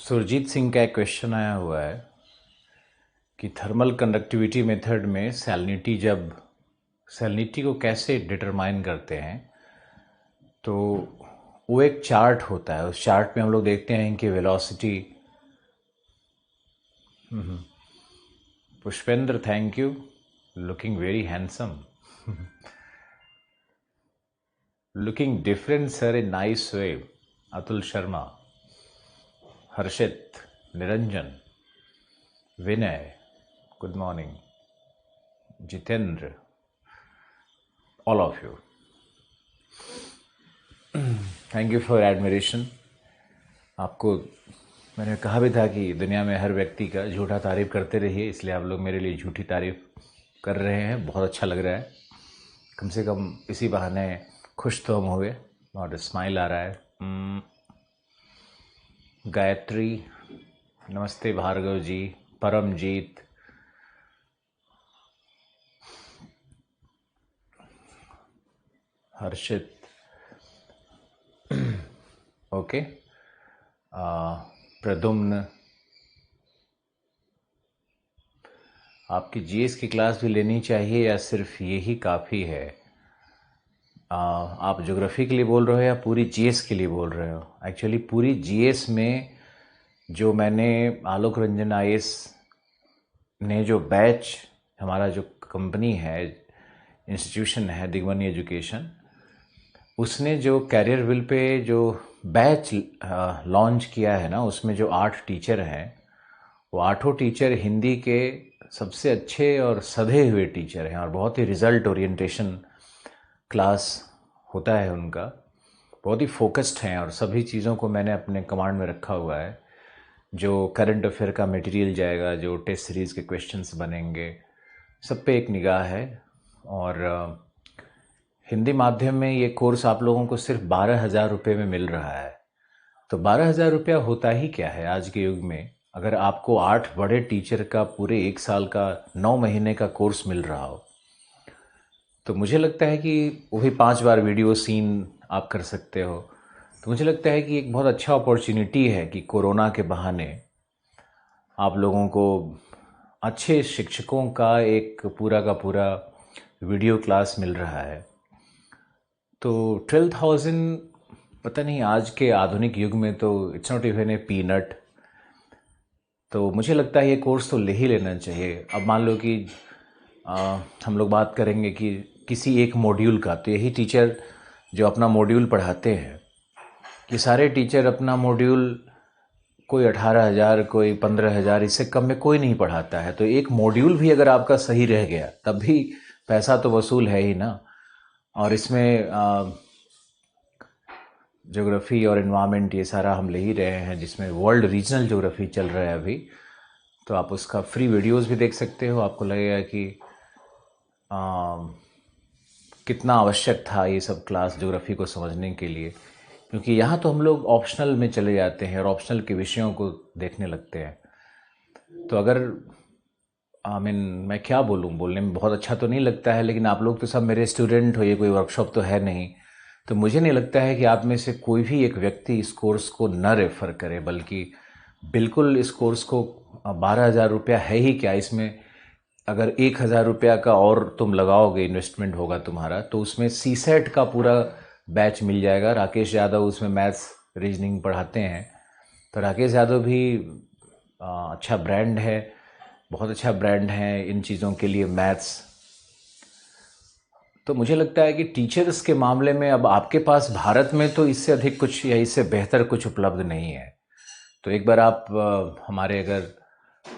सुरजीत सिंह का एक क्वेश्चन आया हुआ है कि थर्मल कंडक्टिविटी मेथड में सैलिनिटी को कैसे डिटरमाइन करते हैं। तो वो एक चार्ट होता है, उस चार्ट में हम लोग देखते हैं कि velocity. Pushpendra, thank you, looking very handsome, looking different sir in nice way. Atul Sharma, Harshit, Niranjan, Vinay, good morning, Jitendra, all of you, thank you for admiration. आपको मैंने कहा भी था कि दुनिया में हर व्यक्ति का झूठा तारीफ करते रहिए, इसलिए आप लोग मेरे लिए झूठी तारीफ कर रहे हैं। बहुत अच्छा लग रहा है, कम से कम इसी बहाने खुश तो हम हुए और स्माइल आ रहा है। गायत्री, नमस्ते भार्गव जी, परमजीत, हर्षित, ओके, प्रद्युम्न, आपकी जीएस की क्लास भी लेनी चाहिए या सिर्फ यही काफ़ी है? आप ज्योग्राफी के लिए बोल रहे हो या पूरी जीएस के लिए बोल रहे हो? एक्चुअली पूरी जीएस में जो मैंने आलोक रंजन आईएएस ने जो बैच, हमारा जो कंपनी है, इंस्टीट्यूशन है दिग्वनी एजुकेशन, उसने जो कैरियर विल पे जो बैच लॉन्च किया है ना, उसमें जो 8 टीचर हैं, वो 8 टीचर हिंदी के सबसे अच्छे और सधे हुए टीचर हैं और बहुत ही रिजल्ट ओरिएंटेशन क्लास होता है उनका, बहुत ही फोकस्ड हैं और सभी चीज़ों को मैंने अपने कमांड में रखा हुआ है। जो करंट अफेयर का मटेरियल जाएगा, जो टेस्ट सीरीज़ के क्वेश्चंस बनेंगे, सब पे एक निगाह है। और हिंदी माध्यम में ये कोर्स आप लोगों को सिर्फ 12,000 रुपये में मिल रहा है। तो 12,000 रुपया होता ही क्या है आज के युग में, अगर आपको 8 बड़े टीचर का पूरे 1 साल का 9 महीने का कोर्स मिल रहा हो। तो मुझे लगता है कि वो भी 5 बार वीडियो सीन आप कर सकते हो। तो मुझे लगता है कि एक बहुत अच्छा अपॉर्चुनिटी है कि कोरोना के बहाने आप लोगों को अच्छे शिक्षकों का एक पूरा का पूरा वीडियो क्लास मिल रहा है। तो 12,000, पता नहीं आज के आधुनिक युग में तो it's not even a peanut. तो मुझे लगता है ये कोर्स तो ले ही लेना चाहिए। अब मान लो कि हम लोग बात करेंगे कि किसी एक मॉड्यूल का, तो यही टीचर जो अपना मॉड्यूल पढ़ाते हैं, ये सारे टीचर अपना मॉड्यूल कोई 18,000, कोई 15,000, इससे कम में कोई नहीं पढ़ाता है। तो एक मॉड्यूल भी अगर आपका सही रह गया तब भी पैसा तो वसूल है ही ना। और इसमें ज्योग्राफी और इन्वायरमेंट ये सारा हम ले ही रहे हैं, जिसमें वर्ल्ड रीजनल ज्योग्राफी चल रहा है अभी। तो आप उसका फ्री वीडियोस भी देख सकते हो। आपको लगेगा कि कितना आवश्यक था ये सब क्लास ज्योग्राफी को समझने के लिए, क्योंकि यहाँ तो हम लोग ऑप्शनल में चले जाते हैं और ऑप्शनल के विषयों को देखने लगते हैं। तो अगर मैं क्या बोलूँ, बोलने में बहुत अच्छा तो नहीं लगता है, लेकिन आप लोग तो सब मेरे स्टूडेंट हो, ये कोई वर्कशॉप तो है नहीं। तो मुझे नहीं लगता है कि आप में से कोई भी एक व्यक्ति इस कोर्स को न रेफ़र करे, बल्कि बिल्कुल इस कोर्स को 12,000 रुपया है ही क्या, इसमें अगर 1,000 रुपया का और तुम लगाओगे, इन्वेस्टमेंट होगा तुम्हारा, तो उसमें सीसेट का पूरा बैच मिल जाएगा। राकेश यादव उसमें मैथ्स रीजनिंग पढ़ाते हैं। तो राकेश यादव भी अच्छा ब्रांड है, बहुत अच्छा ब्रांड है इन चीज़ों के लिए, मैथ्स। तो मुझे लगता है कि टीचर्स के मामले में अब आपके पास भारत में तो इससे अधिक कुछ या इससे बेहतर कुछ उपलब्ध नहीं है। तो एक बार आप हमारे अगर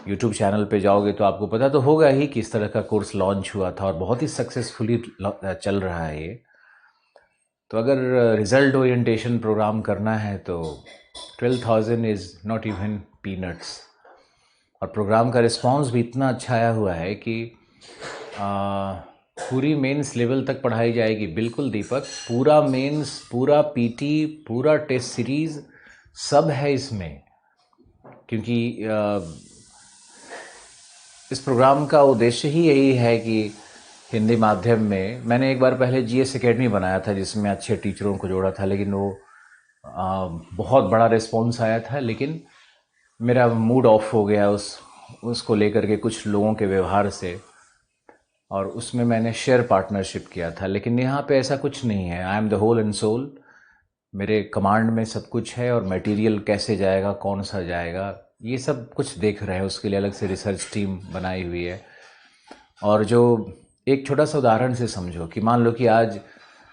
यूट्यूब चैनल पे जाओगे तो आपको पता तो होगा ही कि इस तरह का कोर्स लॉन्च हुआ था और बहुत ही सक्सेसफुली चल रहा है ये। तो अगर रिजल्ट ओरिएंटेशन प्रोग्राम करना है तो 12,000 इज़ नॉट इवन पीनट्स। और प्रोग्राम का रिस्पांस भी इतना अच्छा आया हुआ है कि पूरी मेंस लेवल तक पढ़ाई जाएगी। बिल्कुल दीपक, पूरा मेंस, पूरा पीटी, पूरा टेस्ट सीरीज़ सब है इसमें, क्योंकि इस प्रोग्राम का उद्देश्य ही यही है कि हिंदी माध्यम में, मैंने एक बार पहले जीएस एकेडमी बनाया था जिसमें अच्छे टीचरों को जोड़ा था, लेकिन वो बहुत बड़ा रिस्पॉन्स आया था, लेकिन मेरा मूड ऑफ हो गया उसको लेकर के कुछ लोगों के व्यवहार से, और उसमें मैंने शेयर पार्टनरशिप किया था। लेकिन यहाँ पे ऐसा कुछ नहीं है। I am the whole and sole. मेरे कमांड में सब कुछ है, और मटेरियल कैसे जाएगा, कौन सा जाएगा, ये सब कुछ देख रहे हैं। उसके लिए अलग से रिसर्च टीम बनाई हुई है। और जो एक छोटा सा उदाहरण से समझो कि मान लो कि आज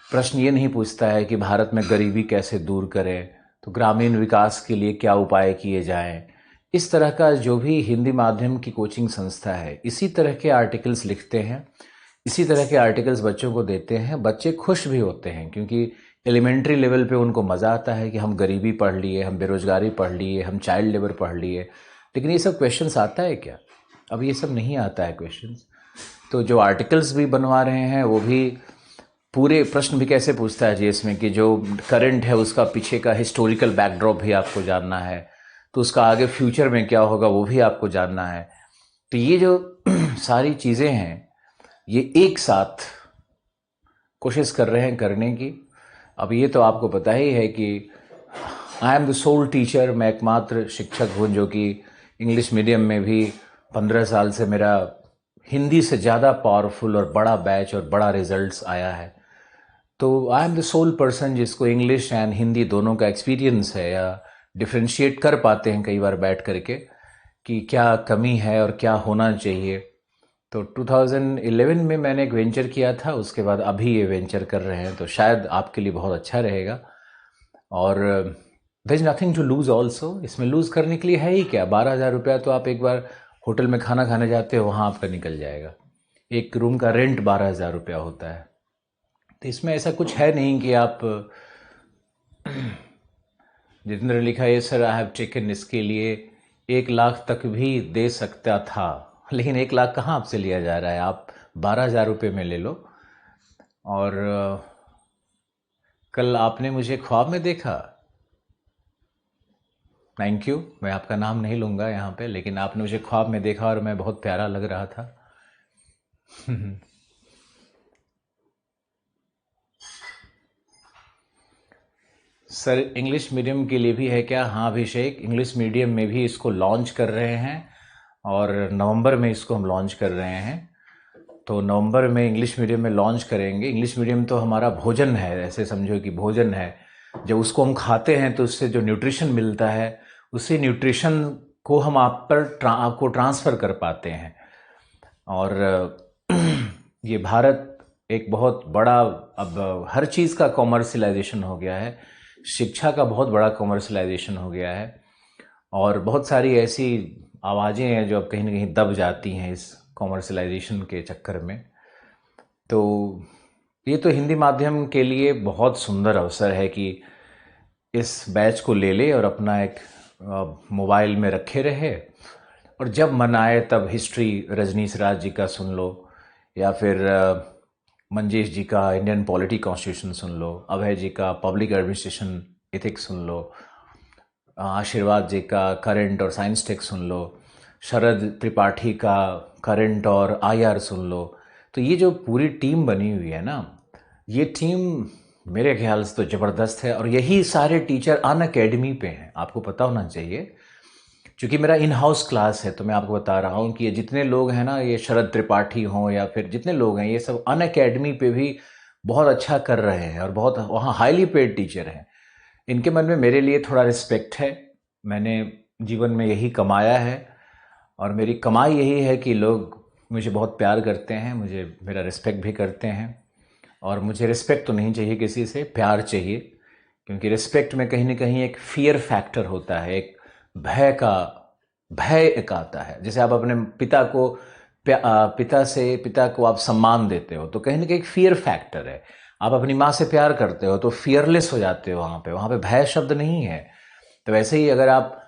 प्रश्न ये नहीं पूछता है कि भारत में गरीबी कैसे दूर करें, तो ग्रामीण विकास के लिए क्या उपाय किए जाएं। इस तरह का जो भी हिंदी माध्यम की कोचिंग संस्था है, इसी तरह के आर्टिकल्स लिखते हैं, इसी तरह के आर्टिकल्स बच्चों को देते हैं। बच्चे खुश भी होते हैं क्योंकि एलिमेंट्री लेवल पे उनको मज़ा आता है कि हम गरीबी पढ़ लिए, हम बेरोजगारी पढ़ लिए, हम चाइल्ड लेबर पढ़ लिए। लेकिन ये सब क्वेश्चंस आता है क्या? अब ये सब नहीं आता है क्वेश्चंस। तो जो आर्टिकल्स भी बनवा रहे हैं वो भी पूरे प्रश्न भी कैसे पूछता है जीएस में कि जो करंट है उसका पीछे का हिस्टोरिकल बैकड्रॉप भी आपको जानना है, तो उसका आगे फ्यूचर में क्या होगा वो भी आपको जानना है। तो ये जो सारी चीज़ें हैं ये एक साथ कोशिश कर रहे हैं करने की। अब ये तो आपको पता ही है कि I am the sole teacher, मैं एकमात्र शिक्षक हूँ जो कि इंग्लिश मीडियम में भी 15 साल से मेरा हिंदी से ज़्यादा पावरफुल और बड़ा बैच और बड़ा रिजल्ट्स आया है। तो I am the sole person जिसको इंग्लिश एंड हिंदी दोनों का एक्सपीरियंस है, या डिफ्रेंशिएट कर पाते हैं कई बार बैठ करके कि क्या कमी है और क्या होना चाहिए। तो 2011 में मैंने एक वेंचर किया था, उसके बाद अभी ये वेंचर कर रहे हैं, तो शायद आपके लिए बहुत अच्छा रहेगा। और there is nothing to lose also. इसमें लूज़ करने के लिए है ही क्या? 12,000 रुपया तो आप एक बार होटल में खाना खाने जाते हो, वहाँ आपका निकल जाएगा। एक रूम का रेंट 12,000 रुपया होता है। तो इसमें ऐसा कुछ है नहीं कि आप जितेंद्र लिखा है सर आई हैव टेकन, इसके लिए 1 लाख तक भी दे सकता था, लेकिन 1 लाख कहाँ आपसे लिया जा रहा है? आप 12,000 रुपये में ले लो। और कल आपने मुझे ख्वाब में देखा, थैंक यू, मैं आपका नाम नहीं लूँगा यहाँ पे, लेकिन आपने मुझे ख्वाब में देखा और मैं बहुत प्यारा लग रहा था। सर इंग्लिश मीडियम के लिए भी है क्या? हाँ अभिषेक, इंग्लिश मीडियम में भी इसको लॉन्च कर रहे हैं, और नवंबर में इसको हम लॉन्च कर रहे हैं। तो नवंबर में इंग्लिश मीडियम में लॉन्च करेंगे। इंग्लिश मीडियम तो हमारा भोजन है, ऐसे समझो कि भोजन है। जब उसको हम खाते हैं तो उससे जो न्यूट्रिशन मिलता है, उसी न्यूट्रिशन को हम आपको ट्रांसफ़र कर पाते हैं। और ये भारत एक बहुत बड़ा, अब हर चीज़ का कॉमर्शलाइजेशन हो गया है। शिक्षा का बहुत बड़ा कॉमर्शलाइजेशन हो गया है, और बहुत सारी ऐसी आवाज़ें हैं जो अब कहीं ना कहीं दब जाती हैं इस कॉमर्शलाइजेशन के चक्कर में। तो ये तो हिंदी माध्यम के लिए बहुत सुंदर अवसर है कि इस बैच को ले ले और अपना एक मोबाइल में रखे रहे, और जब मन आए तब हिस्ट्री रजनीश राज जी का सुन लो, या फिर मंजेश जी का इंडियन पॉलिटी कॉन्स्टिट्यूशन सुन लो, अभय जी का पब्लिक एडमिनिस्ट्रेशन एथिक्स सुन लो, आशीर्वाद जी का करंट और साइंस टेक सुन लो, शरद त्रिपाठी का करंट और आईआर सुन लो। तो ये जो पूरी टीम बनी हुई है ना, ये टीम मेरे ख्याल से तो ज़बरदस्त है। और यही सारे टीचर अनअकैडमी पे हैं, आपको पता होना चाहिए। क्योंकि मेरा इन हाउस क्लास है तो मैं आपको बता रहा हूँ कि ये जितने लोग हैं ना, ये शरद त्रिपाठी हों या फिर जितने लोग हैं, ये सब अनअकैडमी पे भी बहुत अच्छा कर रहे हैं और बहुत वहाँ हाईली पेड टीचर हैं। इनके मन में मेरे लिए थोड़ा रिस्पेक्ट है। मैंने जीवन में यही कमाया है, और मेरी कमाई यही है कि लोग मुझे बहुत प्यार करते हैं, मुझे मेरा रिस्पेक्ट भी करते हैं। और मुझे रिस्पेक्ट तो नहीं चाहिए किसी से, प्यार चाहिए। क्योंकि रिस्पेक्ट में कहीं ना कहीं एक फियर फैक्टर होता है, एक भय एक आता है। जैसे आप अपने पिता को आप सम्मान देते हो तो कहीं ना कहीं एक फियर फैक्टर है। आप अपनी माँ से प्यार करते हो तो फियरलेस हो जाते हो, वहाँ पे भय शब्द नहीं है। तो वैसे ही अगर आप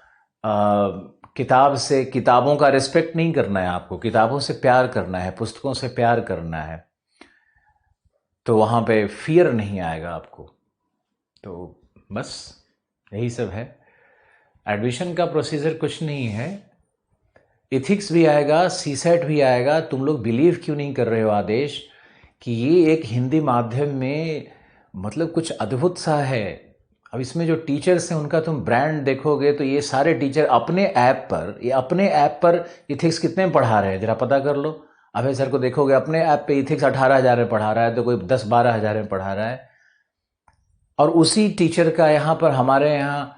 किताबों का रिस्पेक्ट नहीं करना है, आपको किताबों से प्यार करना है, पुस्तकों से प्यार करना है, तो वहाँ पे फियर नहीं आएगा आपको। तो बस यही सब है। एडमिशन का प्रोसीजर कुछ नहीं है, इथिक्स भी आएगा, सीसेट भी आएगा। तुम लोग बिलीव क्यों नहीं कर रहे हो आदेश कि ये एक हिंदी माध्यम में मतलब कुछ अद्भुत सा है। अब इसमें जो टीचर्स हैं उनका तुम ब्रांड देखोगे तो ये सारे टीचर अपने ऐप पर इथिक्स कितने में पढ़ा रहे हैं, जरा पता कर लो। अभय सर को देखोगे अपने ऐप पे इथिक्स 18,000 में पढ़ा रहा है, तो कोई 10-12 हज़ार में पढ़ा रहा है। और उसी टीचर का यहाँ पर हमारे यहाँ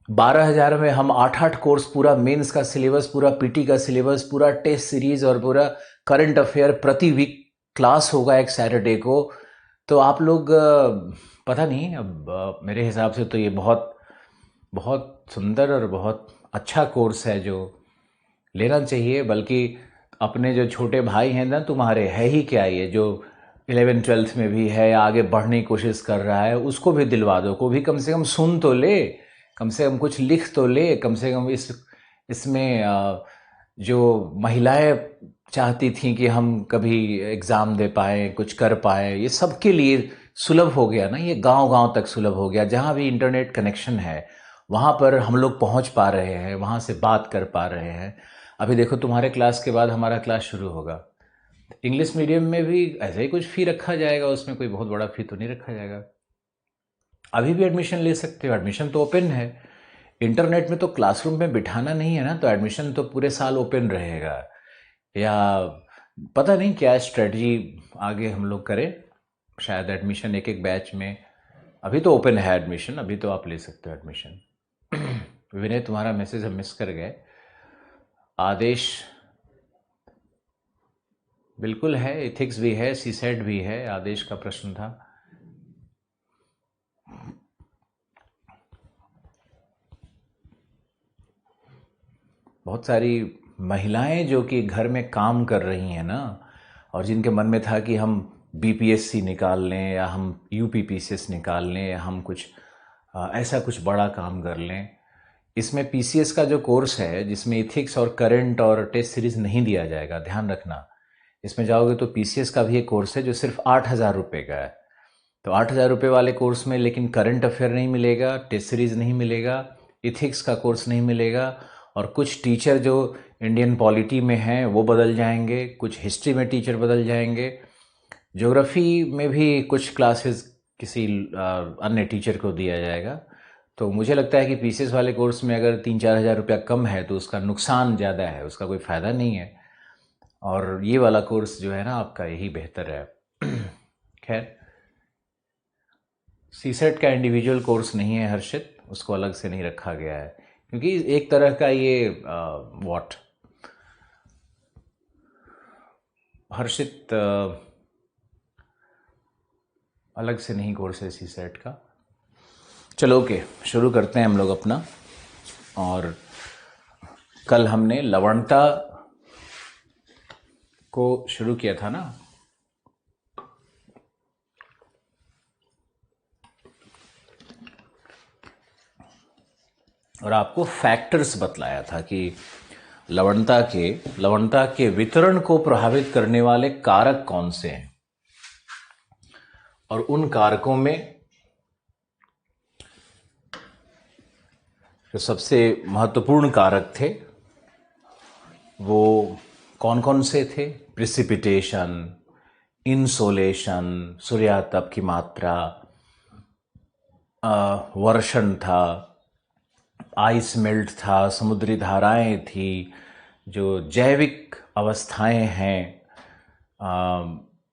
12,000 में हम 8-8 कोर्स, पूरा मेंस का सिलेबस, पूरा पीटी का सिलेबस, पूरा टेस्ट सीरीज और पूरा करंट अफेयर प्रति वीक क्लास होगा एक सैटरडे को। तो आप लोग पता नहीं, अब मेरे हिसाब से तो ये बहुत बहुत सुंदर और बहुत अच्छा कोर्स है जो लेना चाहिए। बल्कि अपने जो छोटे भाई हैं ना तुम्हारे, है ही क्या ये, जो 11th-12th में भी है या आगे बढ़ने की कोशिश कर रहा है, उसको भी दिलवा दो, को भी कम से कम सुन तो ले, कम से कम कुछ लिख तो ले, कम से कम इसमें जो महिलाएं चाहती थी कि हम कभी एग्ज़ाम दे पाए, कुछ कर पाए, ये सबके लिए सुलभ हो गया ना, ये गांव-गांव तक सुलभ हो गया। जहाँ भी इंटरनेट कनेक्शन है वहाँ पर हम लोग पहुँच पा रहे हैं, वहाँ से बात कर पा रहे हैं। अभी देखो तुम्हारे क्लास के बाद हमारा क्लास शुरू होगा, इंग्लिश मीडियम में भी ऐसे ही कुछ फ़ी रखा जाएगा, उसमें कोई बहुत बड़ा फ़ी तो नहीं रखा जाएगा। अभी भी एडमिशन ले सकते हो, एडमिशन तो ओपन है। इंटरनेट में तो क्लासरूम में बिठाना नहीं है ना, तो एडमिशन तो पूरे साल ओपन रहेगा। या पता नहीं क्या स्ट्रेटजी आगे हम लोग करें, शायद एडमिशन एक एक बैच में। अभी तो ओपन है एडमिशन, अभी तो आप ले सकते हो एडमिशन। विनय तुम्हारा मैसेज हम मिस कर गए। आदेश बिल्कुल है, इथिक्स भी है, सीसेट भी है, आदेश का प्रश्न था। बहुत सारी महिलाएं जो कि घर में काम कर रही हैं ना, और जिनके मन में था कि हम बीपीएससी निकाल लें या हम यूपीपीसीएस निकाल लें या हम कुछ ऐसा कुछ बड़ा काम कर लें। इसमें पीसीएस का जो कोर्स है जिसमें इथिक्स और करंट और टेस्ट सीरीज नहीं दिया जाएगा, ध्यान रखना। इसमें जाओगे तो पीसीएस का भी एक कोर्स है जो सिर्फ 8,000 रुपये का है। तो 8,000 रुपये वाले कोर्स में लेकिन करंट अफेयर नहीं मिलेगा, टेस्ट सीरीज नहीं मिलेगा, इथिक्स का कोर्स नहीं मिलेगा, और कुछ टीचर जो इंडियन पॉलिटी में हैं वो बदल जाएंगे, कुछ हिस्ट्री में टीचर बदल जाएंगे, ज्योग्राफी में भी कुछ क्लासेस किसी अन्य टीचर को दिया जाएगा। तो मुझे लगता है कि पीसीएस वाले कोर्स में अगर 3-4 हज़ार रुपया कम है तो उसका नुकसान ज़्यादा है, उसका कोई फ़ायदा नहीं है। और ये वाला कोर्स जो है ना आपका, यही बेहतर है। खैर, सीसेट का इंडिविजुअल कोर्स नहीं है हर्षित, उसको अलग से नहीं रखा गया है, क्योंकि एक तरह का ये हर्षित अलग से नहीं कोर्स है सीसेट का। चलो ओके, शुरू करते हैं हम लोग अपना। और कल हमने लवणता को शुरू किया था ना, और आपको फैक्टर्स बतलाया था कि लवणता के वितरण को प्रभावित करने वाले कारक कौन से हैं, और उन कारकों में जो सबसे महत्वपूर्ण कारक थे वो कौन कौन से थे? प्रिसिपिटेशन, इंसोलेशन, सूर्यातप की मात्रा, वर्षण था, आइस मेल्ट था, समुद्री धाराएं थी, जो जैविक अवस्थाएं हैं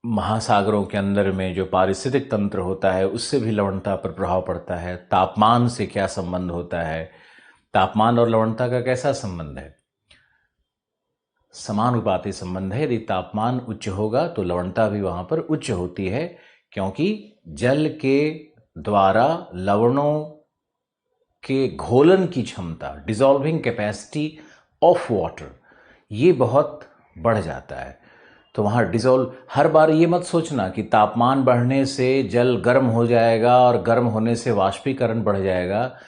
महासागरों के अंदर में, जो पारिस्थितिक तंत्र होता है उससे भी लवणता पर प्रभाव पड़ता है। तापमान से क्या संबंध होता है, तापमान और लवणता का कैसा संबंध है? समानुपाती संबंध है। यदि तापमान उच्च होगा तो लवणता भी वहां पर उच्च होती है, क्योंकि जल के द्वारा लवणों के घोलन की क्षमता, डिसॉल्विंग कैपेसिटी ऑफ वाटर, ये बहुत बढ़ जाता है। तो वहाँ डिसॉल्व, हर बार ये मत सोचना कि तापमान बढ़ने से जल गर्म हो जाएगा और गर्म होने से वाष्पीकरण बढ़ जाएगा।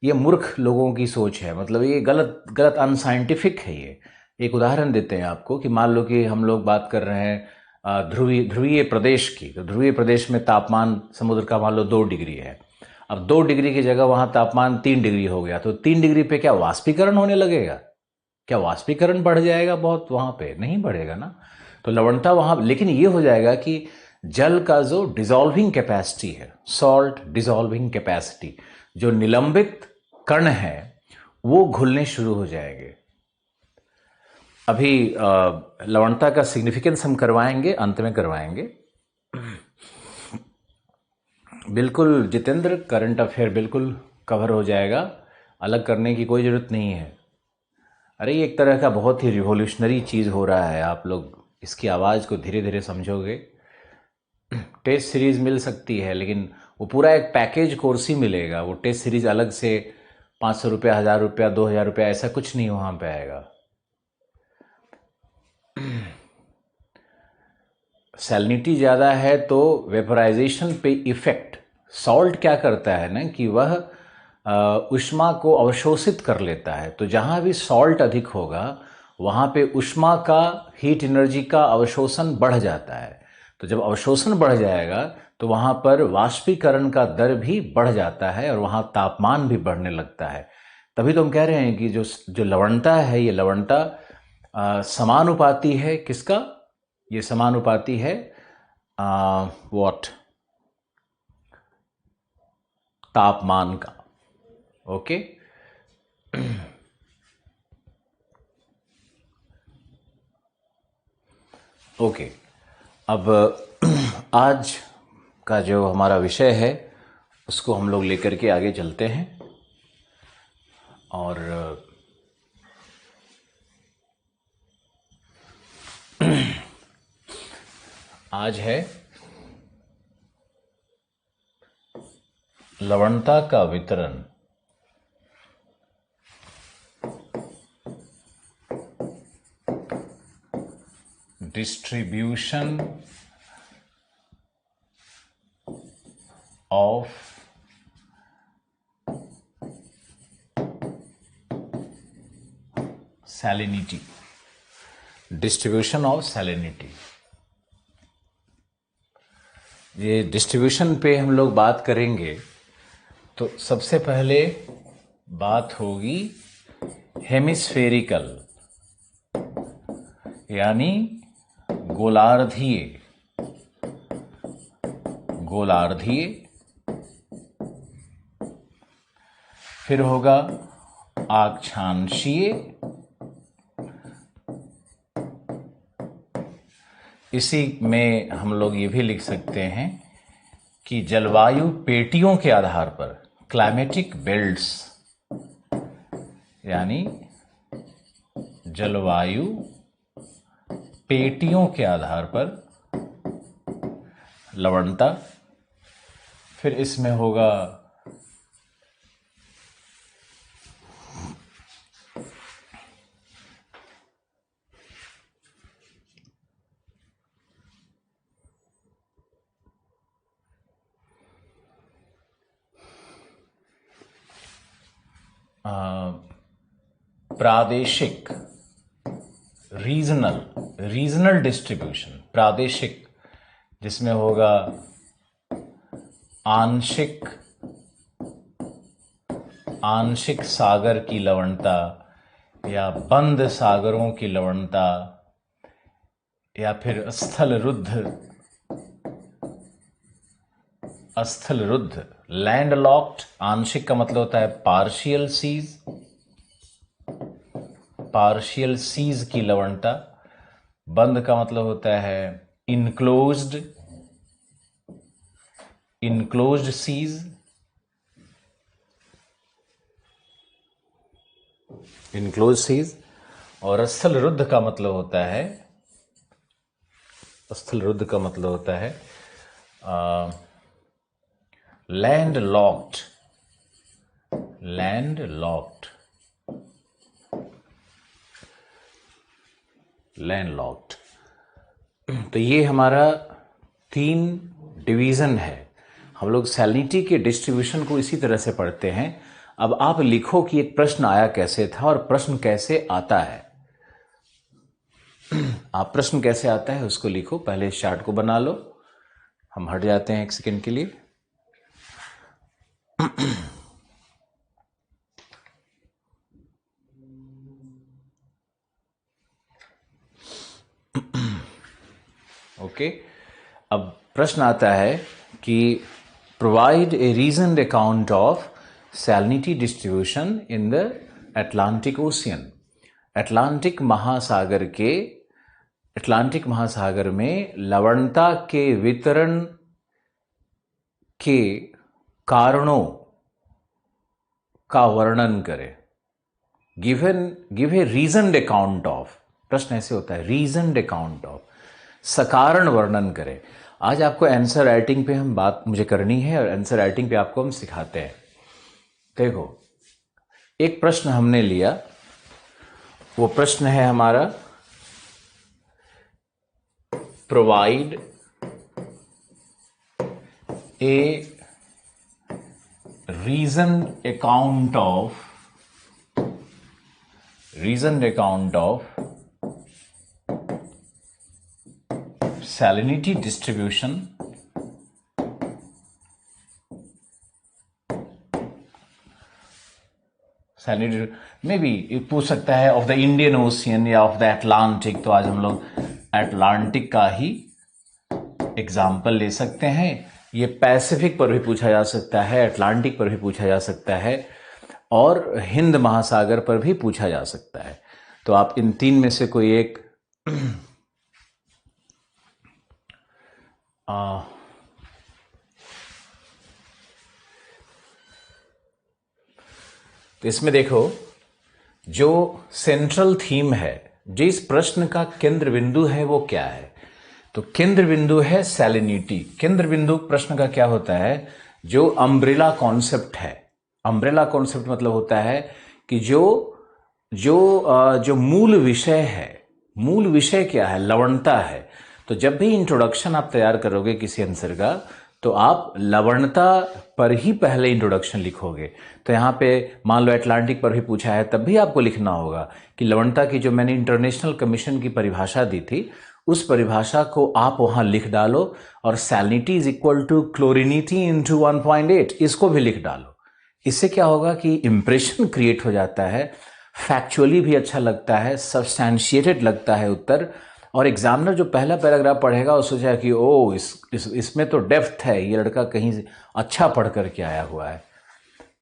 ये मूर्ख लोगों की सोच है, मतलब ये गलत अनसाइंटिफिक है। ये एक उदाहरण देते हैं आपको कि मान लो कि हम लोग बात कर रहे हैं ध्रुवीय प्रदेश की, तो ध्रुवीय प्रदेश में तापमान समुद्र का मान लो 2 डिग्री है। अब 2 डिग्री की जगह वहाँ तापमान 3 डिग्री हो गया, तो 3 डिग्री पे क्या वाष्पीकरण होने लगेगा? क्या वाष्पीकरण बढ़ जाएगा बहुत? वहाँ पे नहीं बढ़ेगा ना। तो लवणता वहाँ, लेकिन ये हो जाएगा कि जल का जो डिजॉल्विंग कैपेसिटी है, सॉल्ट डिजॉल्विंग कैपेसिटी, जो निलंबित कण है वो घुलने शुरू हो जाएंगे। अभी लवणता का सिग्निफिकेंस हम करवाएंगे, अंत में करवाएंगे। बिल्कुल जितेंद्र, करंट अफेयर बिल्कुल कवर हो जाएगा, अलग करने की कोई ज़रूरत नहीं है। अरे ये एक तरह का बहुत ही रिवोल्यूशनरी चीज़ हो रहा है, आप लोग इसकी आवाज़ को धीरे धीरे समझोगे। टेस्ट सीरीज़ मिल सकती है, लेकिन वो पूरा एक पैकेज कोर्स ही मिलेगा। वो टेस्ट सीरीज़ अलग से 500 रुपया, 1000 रुपया, 2000 रुपया, ऐसा कुछ नहीं वहाँ पे आएगा। सैलिनिटी ज़्यादा है तो वेपराइजेशन पे इफ़ेक्ट, सॉल्ट क्या करता है ना कि वह ऊष्मा को अवशोषित कर लेता है। तो जहाँ भी सॉल्ट अधिक होगा वहाँ पे ऊष्मा का, हीट एनर्जी का अवशोषण बढ़ जाता है। तो जब अवशोषण बढ़ जाएगा तो वहाँ पर वाष्पीकरण का दर भी बढ़ जाता है और वहाँ तापमान भी बढ़ने लगता है। तभी तो हम कह रहे हैं कि जो लवणता है, ये लवणता समानुपाती है किसका? ये समानुपाती है व्हाट? तापमान का। ओके। ओके, अब आज का जो हमारा विषय है उसको हम लोग लेकर के आगे चलते हैं। और आज है लवणता का वितरण। Distribution of salinity. Distribution of salinity, ये डिस्ट्रीब्यूशन पे हम लोग बात करेंगे। तो सबसे पहले बात होगी हेमिस्फेरिकल, यानी गोलार्धीय। गोलार्धीय, फिर होगा आक्षांशीय, इसी में हम लोग ये भी लिख सकते हैं कि जलवायु पेटियों के आधार पर, क्लाइमेटिक बेल्ट्स, यानी जलवायु पेटियों के आधार पर लवणता। फिर इसमें होगा प्रादेशिक, रीजनल, रीजनल डिस्ट्रीब्यूशन, प्रादेशिक, जिसमें होगा आंशिक, आंशिक सागर की लवणता, या बंद सागरों की लवणता, या फिर स्थल रुद्ध, स्थल रुद्ध, लैंड लॉक्ड। आंशिक का मतलब होता है पार्शियल सीज, पार्शियल सीज की लवणता। बंद का मतलब होता है enclosed, enclosed seas. Enclose seas. और स्थल रुद्ध का मतलब होता है, स्थल रुद्ध का मतलब होता है land locked, land locked, land locked. तो ये हमारा 3 डिवीज़न है। हम लोग सैलिनिटी के डिस्ट्रीब्यूशन को इसी तरह से पढ़ते हैं। अब आप लिखो कि एक प्रश्न आया कैसे था और प्रश्न कैसे आता है। आप प्रश्न कैसे आता है उसको लिखो, पहले इस चार्ट को बना लो। हम हट जाते हैं 1 सेकेंड के लिए। ओके, अब प्रश्न आता है कि provide a reasoned account of salinity distribution in the Atlantic ocean. Atlantic महासागर में लवणता के वितरण के कारणों का वर्णन करें। Give a reasoned account of, प्रश्न ऐसे होता है, रीजनड अकाउंट ऑफ, सकारण वर्णन करें। आज आपको आंसर राइटिंग पे हम बात मुझे करनी है और आंसर राइटिंग पे आपको हम सिखाते हैं। देखो, एक प्रश्न हमने लिया, वो प्रश्न है हमारा provide a reasoned account of salinity distribution में भी पूछ सकता है ऑफ द इंडियन ओशियन या ऑफ द अटलांटिक। तो आज हम लोग अटलांटिक का ही एग्जाम्पल ले सकते हैं। ये पैसिफिक पर भी पूछा जा सकता है, अटलांटिक पर भी पूछा जा सकता है और हिंद महासागर पर भी पूछा जा सकता है। तो आप इन तीन में से कोई एक तो इसमें देखो, जो सेंट्रल थीम है, जिस प्रश्न का केंद्र बिंदु है वो क्या है? तो केंद्र बिंदु है सैलिनिटी। केंद्र बिंदु प्रश्न का क्या होता है? जो अम्ब्रेला कॉन्सेप्ट है। अम्ब्रेला कॉन्सेप्ट मतलब होता है कि जो मूल विषय है, मूल विषय क्या है? लवणता है। तो जब भी इंट्रोडक्शन आप तैयार करोगे किसी आंसर का, तो आप लवणता पर ही पहले इंट्रोडक्शन लिखोगे। तो यहाँ पे मान लो अटलांटिक पर भी पूछा है, तब भी आपको लिखना होगा कि लवणता की जो मैंने इंटरनेशनल कमीशन की परिभाषा दी थी, उस परिभाषा को आप वहां लिख डालो और salinity is equal to chlorinity into 1.8, इसको भी लिख डालो। इससे क्या होगा कि इंप्रेशन क्रिएट हो जाता है, फैक्चुअली भी अच्छा लगता है, सब्सटैंशिएटेड लगता है उत्तर, और एग्जामिनर जो पहला पैराग्राफ पढ़ेगा वो सोचेगा कि ओ इसमें तो डेप्थ है, ये लड़का कहीं से अच्छा पढ़ करके आया हुआ है।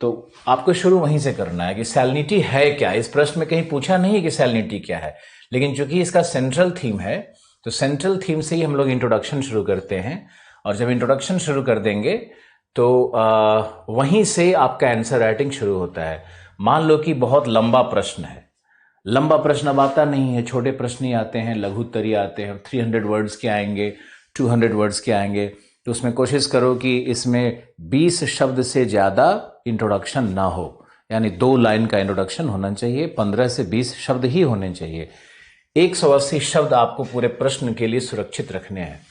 तो आपको शुरू वहीं से करना है कि सैलिनिटी है क्या। इस प्रश्न में कहीं पूछा नहीं है कि सैलिनिटी क्या है, लेकिन चूंकि इसका सेंट्रल थीम है, तो सेंट्रल थीम से ही हम लोग इंट्रोडक्शन शुरू करते हैं। और जब इंट्रोडक्शन शुरू कर देंगे तो वहीं से आपका आंसर राइटिंग शुरू होता है। मान लो कि बहुत लंबा प्रश्न है, लंबा प्रश्न अब आता नहीं है, छोटे प्रश्न ही आते हैं, लघु उत्तरीय आते हैं, 300 वर्ड्स के आएंगे, 200 वर्ड्स के आएंगे। तो उसमें कोशिश करो कि इसमें 20 शब्द से ज़्यादा इंट्रोडक्शन ना हो, यानी 2 लाइन का इंट्रोडक्शन होना चाहिए, 15 से 20 शब्द ही होने चाहिए। 180 शब्द आपको पूरे प्रश्न के लिए सुरक्षित रखने हैं।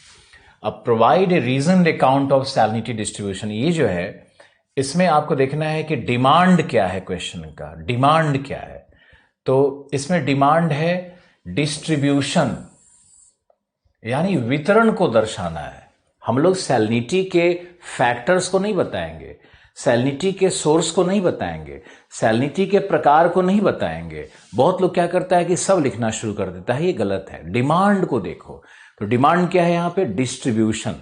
अब provide a reasoned account of salinity distribution, ये जो है इसमें आपको देखना है कि डिमांड क्या है, क्वेश्चन का डिमांड क्या है। तो इसमें डिमांड है डिस्ट्रीब्यूशन, यानी वितरण को दर्शाना है। हम लोग सैलिनिटी के फैक्टर्स को नहीं बताएंगे, सैलिनिटी के सोर्स को नहीं बताएंगे, सैलिनिटी के प्रकार को नहीं बताएंगे। बहुत लोग क्या करता है कि सब लिखना शुरू कर देता है, ये गलत है। डिमांड को देखो। तो डिमांड क्या है यहाँ पे? डिस्ट्रीब्यूशन।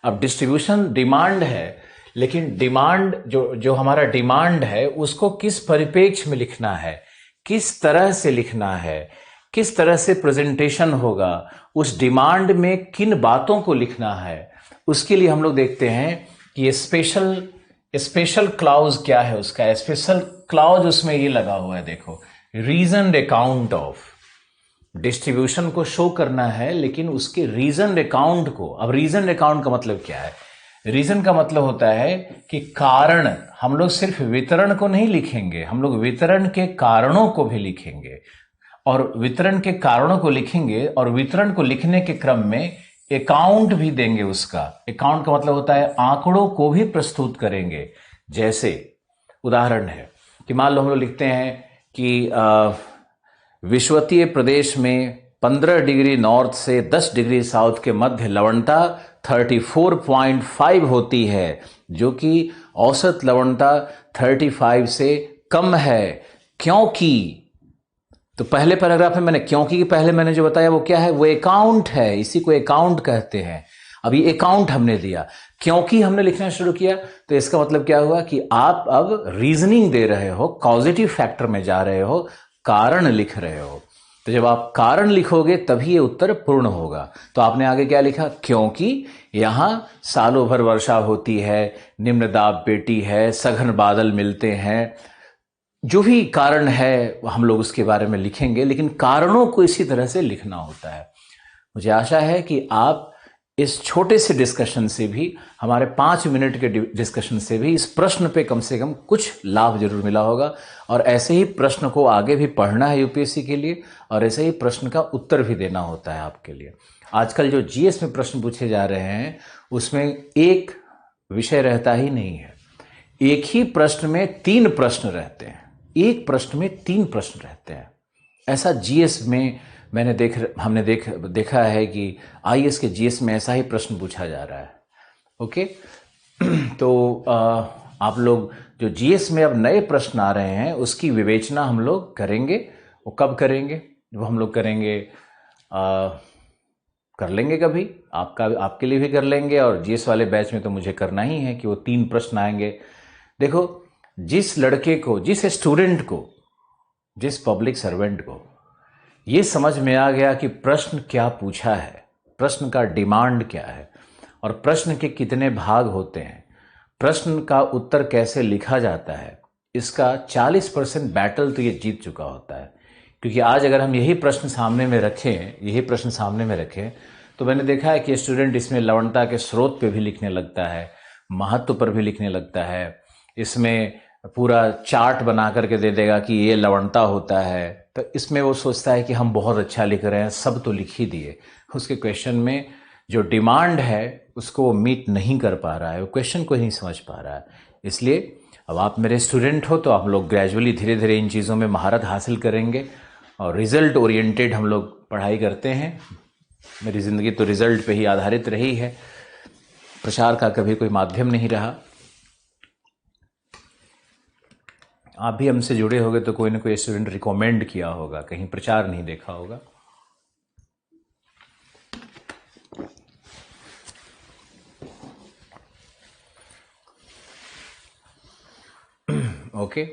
अब डिस्ट्रीब्यूशन डिमांड है, लेकिन डिमांड जो हमारा डिमांड है उसको किस परिप्रेक्ष्य में लिखना है, किस तरह से लिखना है, किस तरह से प्रेजेंटेशन होगा, उस डिमांड में किन बातों को लिखना है, उसके लिए हम लोग देखते हैं कि ये स्पेशल क्लाउज क्या है। उसका स्पेशल क्लाउज उसमें ये लगा हुआ है, देखो, रीजनड अकाउंट ऑफ। डिस्ट्रीब्यूशन को शो करना है, लेकिन उसके रीजनड अकाउंट को। अब रीजनड अकाउंट का मतलब क्या है? रीजन का मतलब होता है कि कारण। हम लोग सिर्फ वितरण को नहीं लिखेंगे, हम लोग वितरण के कारणों को भी लिखेंगे, और वितरण के कारणों को लिखेंगे और वितरण को लिखने के क्रम में अकाउंट भी देंगे उसका। अकाउंट का मतलब होता है आंकड़ों को भी प्रस्तुत करेंगे। जैसे उदाहरण है कि मान लो हम लोग लिखते हैं कि विषुवतीय प्रदेश में 15 डिग्री नॉर्थ से 10 डिग्री साउथ के मध्य लवणता 34.5 होती है, जो कि औसत लवणता 35 से कम है, क्योंकि। तो पहले पैराग्राफ में मैंने क्योंकि के पहले मैंने जो बताया वो क्या है? वो अकाउंट है, इसी को अकाउंट कहते हैं। अभी अकाउंट हमने दिया, क्योंकि हमने लिखना शुरू किया, तो इसका मतलब क्या हुआ कि आप अब रीजनिंग दे रहे हो, कॉजेटिव फैक्टर में जा रहे हो, कारण लिख रहे हो। तो जब आप कारण लिखोगे तभी ये उत्तर पूर्ण होगा। तो आपने आगे क्या लिखा, क्योंकि यहां सालों भर वर्षा होती है, निम्न दाब पेटी है, सघन बादल मिलते हैं, जो भी कारण है हम लोग उसके बारे में लिखेंगे, लेकिन कारणों को इसी तरह से लिखना होता है। मुझे आशा है कि आप इस छोटे से डिस्कशन से भी, हमारे 5 मिनट के डिस्कशन से भी, इस प्रश्न पे कम से कम कुछ लाभ जरूर मिला होगा। और ऐसे ही प्रश्न को आगे भी पढ़ना है यूपीएससी के लिए, और ऐसे ही प्रश्न का उत्तर भी देना होता है आपके लिए। आजकल जो जीएस में प्रश्न पूछे जा रहे हैं उसमें एक विषय रहता ही नहीं है, एक ही प्रश्न में 3 प्रश्न रहते हैं, एक प्रश्न में 3 प्रश्न रहते हैं। ऐसा जीएस में हमने देखा है कि आईएएस के जीएस में ऐसा ही प्रश्न पूछा जा रहा है। ओके तो आप लोग जो जीएस में अब नए प्रश्न आ रहे हैं उसकी विवेचना हम लोग करेंगे। वो कब करेंगे? वो हम लोग करेंगे, कर लेंगे कभी, आपके लिए भी कर लेंगे, और जीएस वाले बैच में तो मुझे करना ही है कि वो 3 प्रश्न आएंगे। देखो, जिस लड़के को, जिस स्टूडेंट को, जिस पब्लिक सर्वेंट को ये समझ में आ गया कि प्रश्न क्या पूछा है, प्रश्न का डिमांड क्या है, और प्रश्न के कितने भाग होते हैं, प्रश्न का उत्तर कैसे लिखा जाता है, इसका 40% बैटल तो ये जीत चुका होता है। क्योंकि आज अगर हम यही प्रश्न सामने में रखें, तो मैंने देखा है कि स्टूडेंट इसमें लवणता के स्रोत पे भी लिखने लगता है, महत्व पर भी लिखने लगता है, इसमें पूरा चार्ट बना करके दे देगा कि ये लवणता होता है। तो इसमें वो सोचता है कि हम बहुत अच्छा लिख रहे हैं, सब तो लिख ही दिए। उसके क्वेश्चन में जो डिमांड है उसको वो मीट नहीं कर पा रहा है, वो क्वेश्चन को नहीं समझ पा रहा है। इसलिए अब आप मेरे स्टूडेंट हो तो आप लोग ग्रेजुअली धीरे धीरे इन चीज़ों में महारत हासिल करेंगे, और रिजल्ट ओरिएंटेड हम लोग पढ़ाई करते हैं। मेरी ज़िंदगी तो रिजल्ट पे ही आधारित रही है, प्रचार का कभी कोई माध्यम नहीं रहा। आप भी हमसे जुड़े होंगे तो कोई ना कोई स्टूडेंट रिकमेंड किया होगा, कहीं प्रचार नहीं देखा होगा। ओके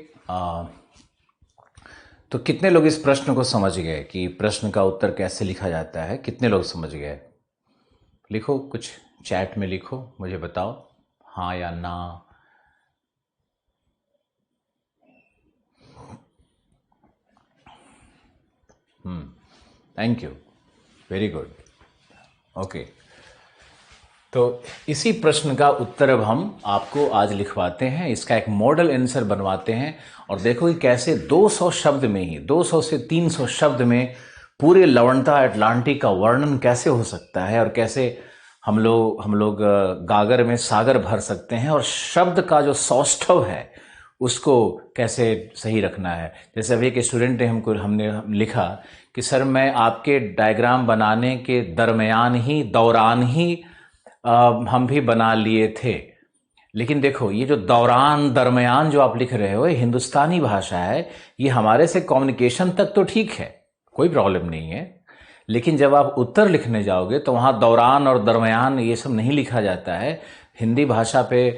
तो कितने लोग इस प्रश्न को समझ गए कि प्रश्न का उत्तर कैसे लिखा जाता है? कितने लोग समझ गए? लिखो, कुछ चैट में लिखो, मुझे बताओ हाँ या ना। Thank you, very good. Okay, तो इसी प्रश्न का उत्तर अब हम आपको आज लिखवाते हैं, इसका एक मॉडल आंसर बनवाते हैं, और देखो कि कैसे 200 शब्द में ही, 200 से 300 शब्द में पूरे लवणता अटलांटिक का वर्णन कैसे हो सकता है, और कैसे हम लोग गागर में सागर भर सकते हैं, और शब्द का जो सौष्ठव है उसको कैसे सही रखना है। जैसे अभी एक स्टूडेंट ने हमने लिखा कि सर मैं आपके डायग्राम बनाने के दौरान ही हम भी बना लिए थे। लेकिन देखो, ये जो दौरान दरमियान जो आप लिख रहे हो, ये हिंदुस्तानी भाषा है, ये हमारे से कम्युनिकेशन तक तो ठीक है, कोई प्रॉब्लम नहीं है, लेकिन जब आप उत्तर लिखने जाओगे तो वहाँ दौरान और दरमियान ये सब नहीं लिखा जाता है। हिंदी भाषा पे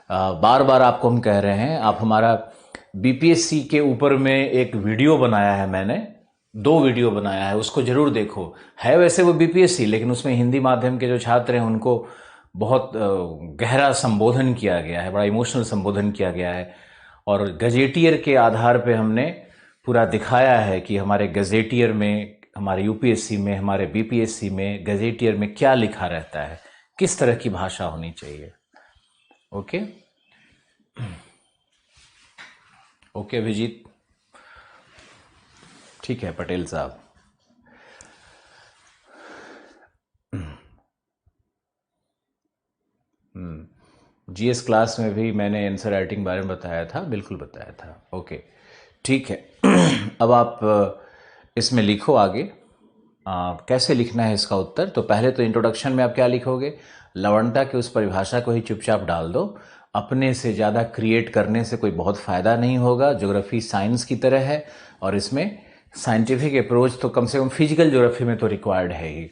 बार बार आपको हम कह रहे हैं, आप हमारा बीपीएससी के ऊपर में एक वीडियो बनाया है, मैंने 2 वीडियो बनाया है, उसको जरूर देखो। है वैसे वो बीपीएससी, लेकिन उसमें हिंदी माध्यम के जो छात्र हैं उनको बहुत गहरा संबोधन किया गया है, बड़ा इमोशनल संबोधन किया गया है, और गजेटियर के आधार पे हमने पूरा दिखाया है कि हमारे गजेटियर में, हमारे यूपीएससी में, हमारे बीपीएससी में गजेटियर में क्या लिखा रहता है, किस तरह की भाषा होनी चाहिए। ओके ओके अभिजीत, ठीक है पटेल साहब। जीएस क्लास में भी मैंने आंसर राइटिंग बारे में बताया था, बिल्कुल बताया था। ओके ठीक है। अब आप इसमें लिखो आगे कैसे लिखना है इसका उत्तर। तो पहले तो इंट्रोडक्शन में आप क्या लिखोगे, लवणता की उस परिभाषा को ही चुपचाप डाल दो, अपने से ज़्यादा क्रिएट करने से कोई बहुत फ़ायदा नहीं होगा। ज्योग्राफी साइंस की तरह है, और इसमें साइंटिफिक अप्रोच तो कम से कम फिजिकल ज्योग्राफी में तो रिक्वायर्ड है ही।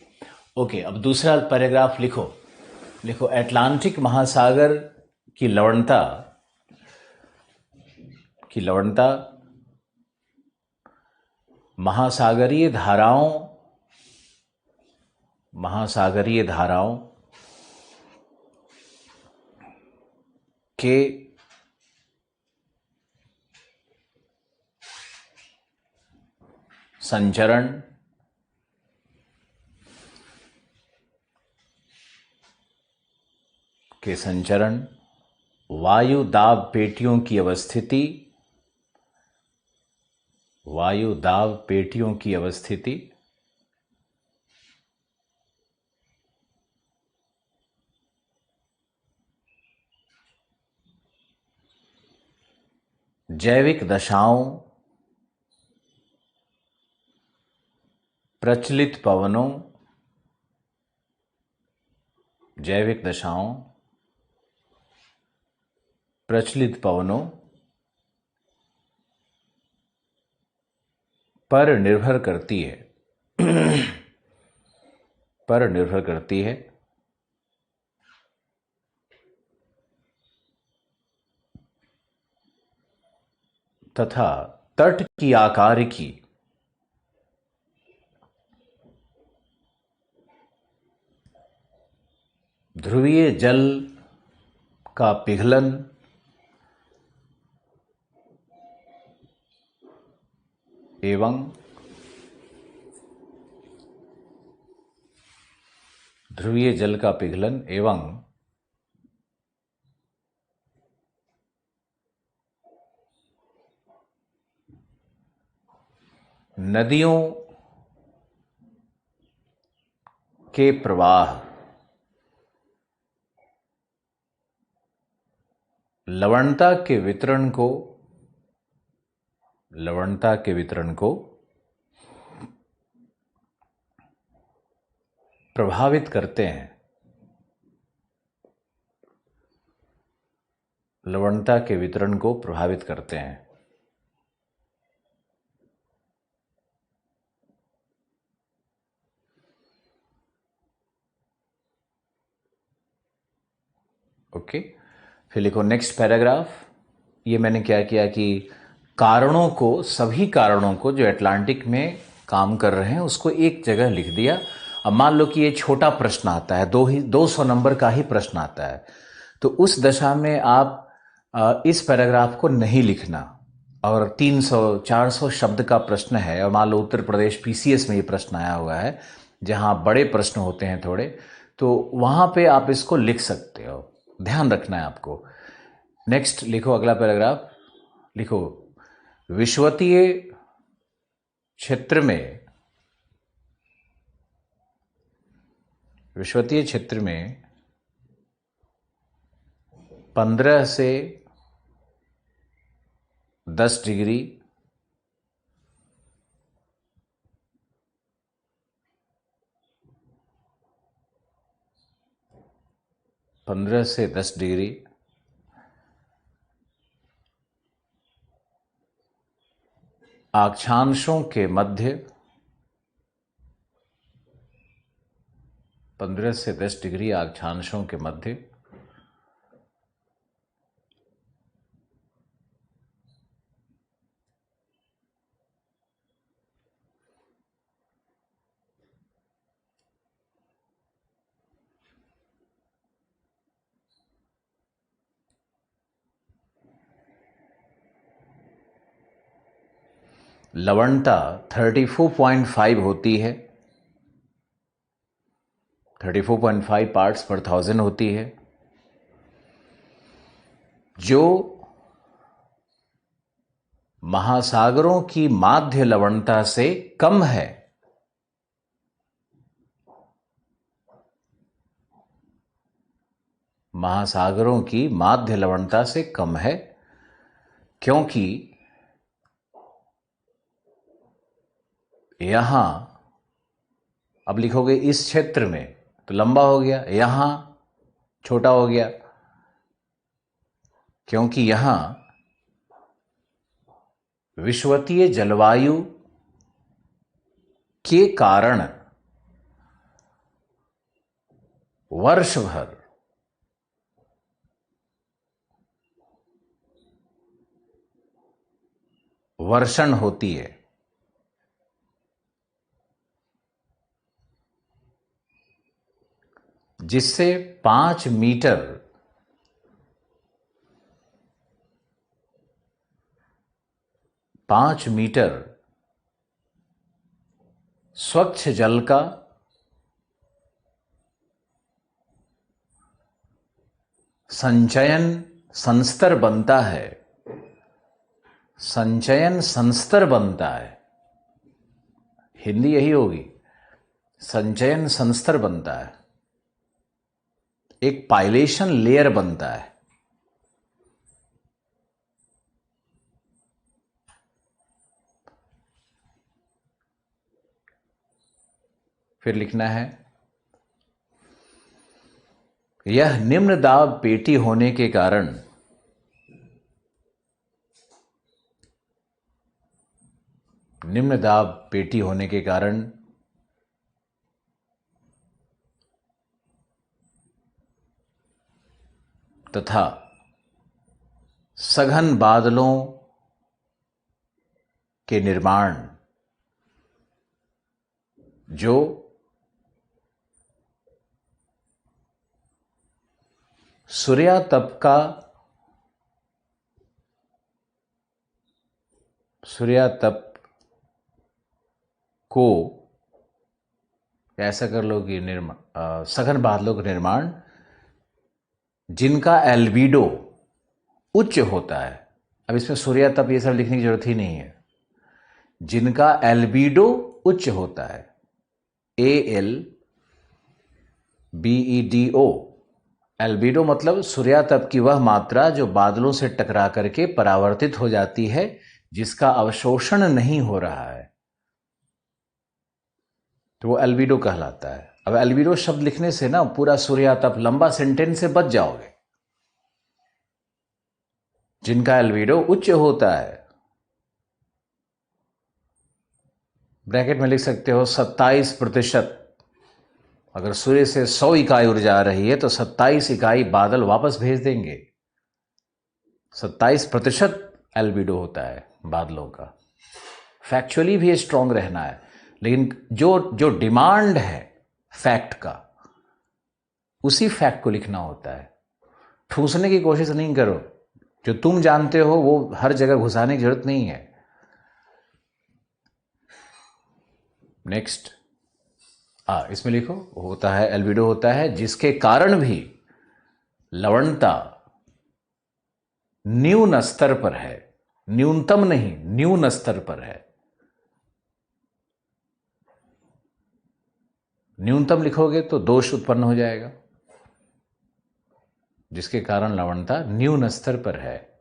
ओके, अब दूसरा पैराग्राफ लिखो। देखो, अटलांटिक महासागर की लवणता महासागरीय धाराओं के संचरण वायु दाब पेटियों की अवस्थिति जैविक दशाओं, प्रचलित पवनों, पर निर्भर करती है तथा तट की आकारिकी ध्रुवीय जल का पिघलन एवं नदियों के प्रवाह लवणता के वितरण को प्रभावित करते हैं। ओके, फिर लिखो नेक्स्ट पैराग्राफ। ये मैंने क्या किया कि सभी कारणों को जो अटलांटिक में काम कर रहे हैं उसको एक जगह लिख दिया। अब मान लो कि ये छोटा प्रश्न आता है, 200 नंबर का ही प्रश्न आता है, तो उस दशा में आप इस पैराग्राफ को नहीं लिखना। और 300-400 शब्द का प्रश्न है और मान लो उत्तर प्रदेश पीसीएस में ये प्रश्न आया हुआ है जहां बड़े प्रश्न होते हैं थोड़े, तो वहां पे आप इसको लिख सकते हो, ध्यान रखना है आपको। नेक्स्ट लिखो, अगला पैराग्राफ लिखो। विश्वतीय क्षेत्र में 15 से 10 डिग्री अक्षांशों के मध्य 15 से 10 डिग्री अक्षांशों के मध्य लवणता 34.5 होती है, 34.5 पार्ट्स पर 1000 होती है, जो महासागरों की माध्य लवणता से कम है। महासागरों की माध्य लवणता से कम है क्योंकि यहां, अब लिखोगे इस क्षेत्र में तो लंबा हो गया, यहां छोटा हो गया, क्योंकि यहां विषुवतीय जलवायु के कारण वर्ष भर वर्षण होती है, जिससे 5 मीटर स्वच्छ जल का संचयन संस्तर बनता है। संचयन संस्तर बनता है, हिंदी यही होगी, संचयन संस्तर बनता है, एक पाइलेशन लेयर बनता है। फिर लिखना है, यह निम्न दाब पेटी होने के कारण तथा सघन बादलों के निर्माण जो सूर्यातप को, ऐसा कर लो कि सघन बादलों का निर्माण जिनका एल्बिडो उच्च होता है। अब इसमें सूर्यातप ये सब लिखने की जरूरत ही नहीं है। जिनका एल्बिडो उच्च होता है, ALBEDO, एल्बिडो मतलब सूर्यातप की वह मात्रा जो बादलों से टकरा करके परावर्तित हो जाती है, जिसका अवशोषण नहीं हो रहा है, तो वो एल्बिडो कहलाता है। अब एल्बिडो शब्द लिखने से ना पूरा सूर्यातप लंबा सेंटेंस से बच जाओगे। जिनका एल्बिडो उच्च होता है, ब्रैकेट में लिख सकते हो 27%। अगर सूर्य से 100 इकाई ऊर्जा आ रही है तो 27 इकाई बादल वापस भेज देंगे। 27% एल्बिडो होता है बादलों का। फैक्चुअली भी स्ट्रांग रहना है, लेकिन जो डिमांड है फैक्ट का, उसी फैक्ट को लिखना होता है। ठूसने की कोशिश नहीं करो, जो तुम जानते हो वो हर जगह घुसाने की जरूरत नहीं है। नेक्स्ट, इसमें लिखो, होता है एल्बिडो होता है जिसके कारण भी लवणता न्यून स्तर पर है, न्यूनतम नहीं, न्यून स्तर पर है। न्यूनतम लिखोगे तो दोष उत्पन्न हो जाएगा। जिसके कारण लवणता न्यून स्तर पर है।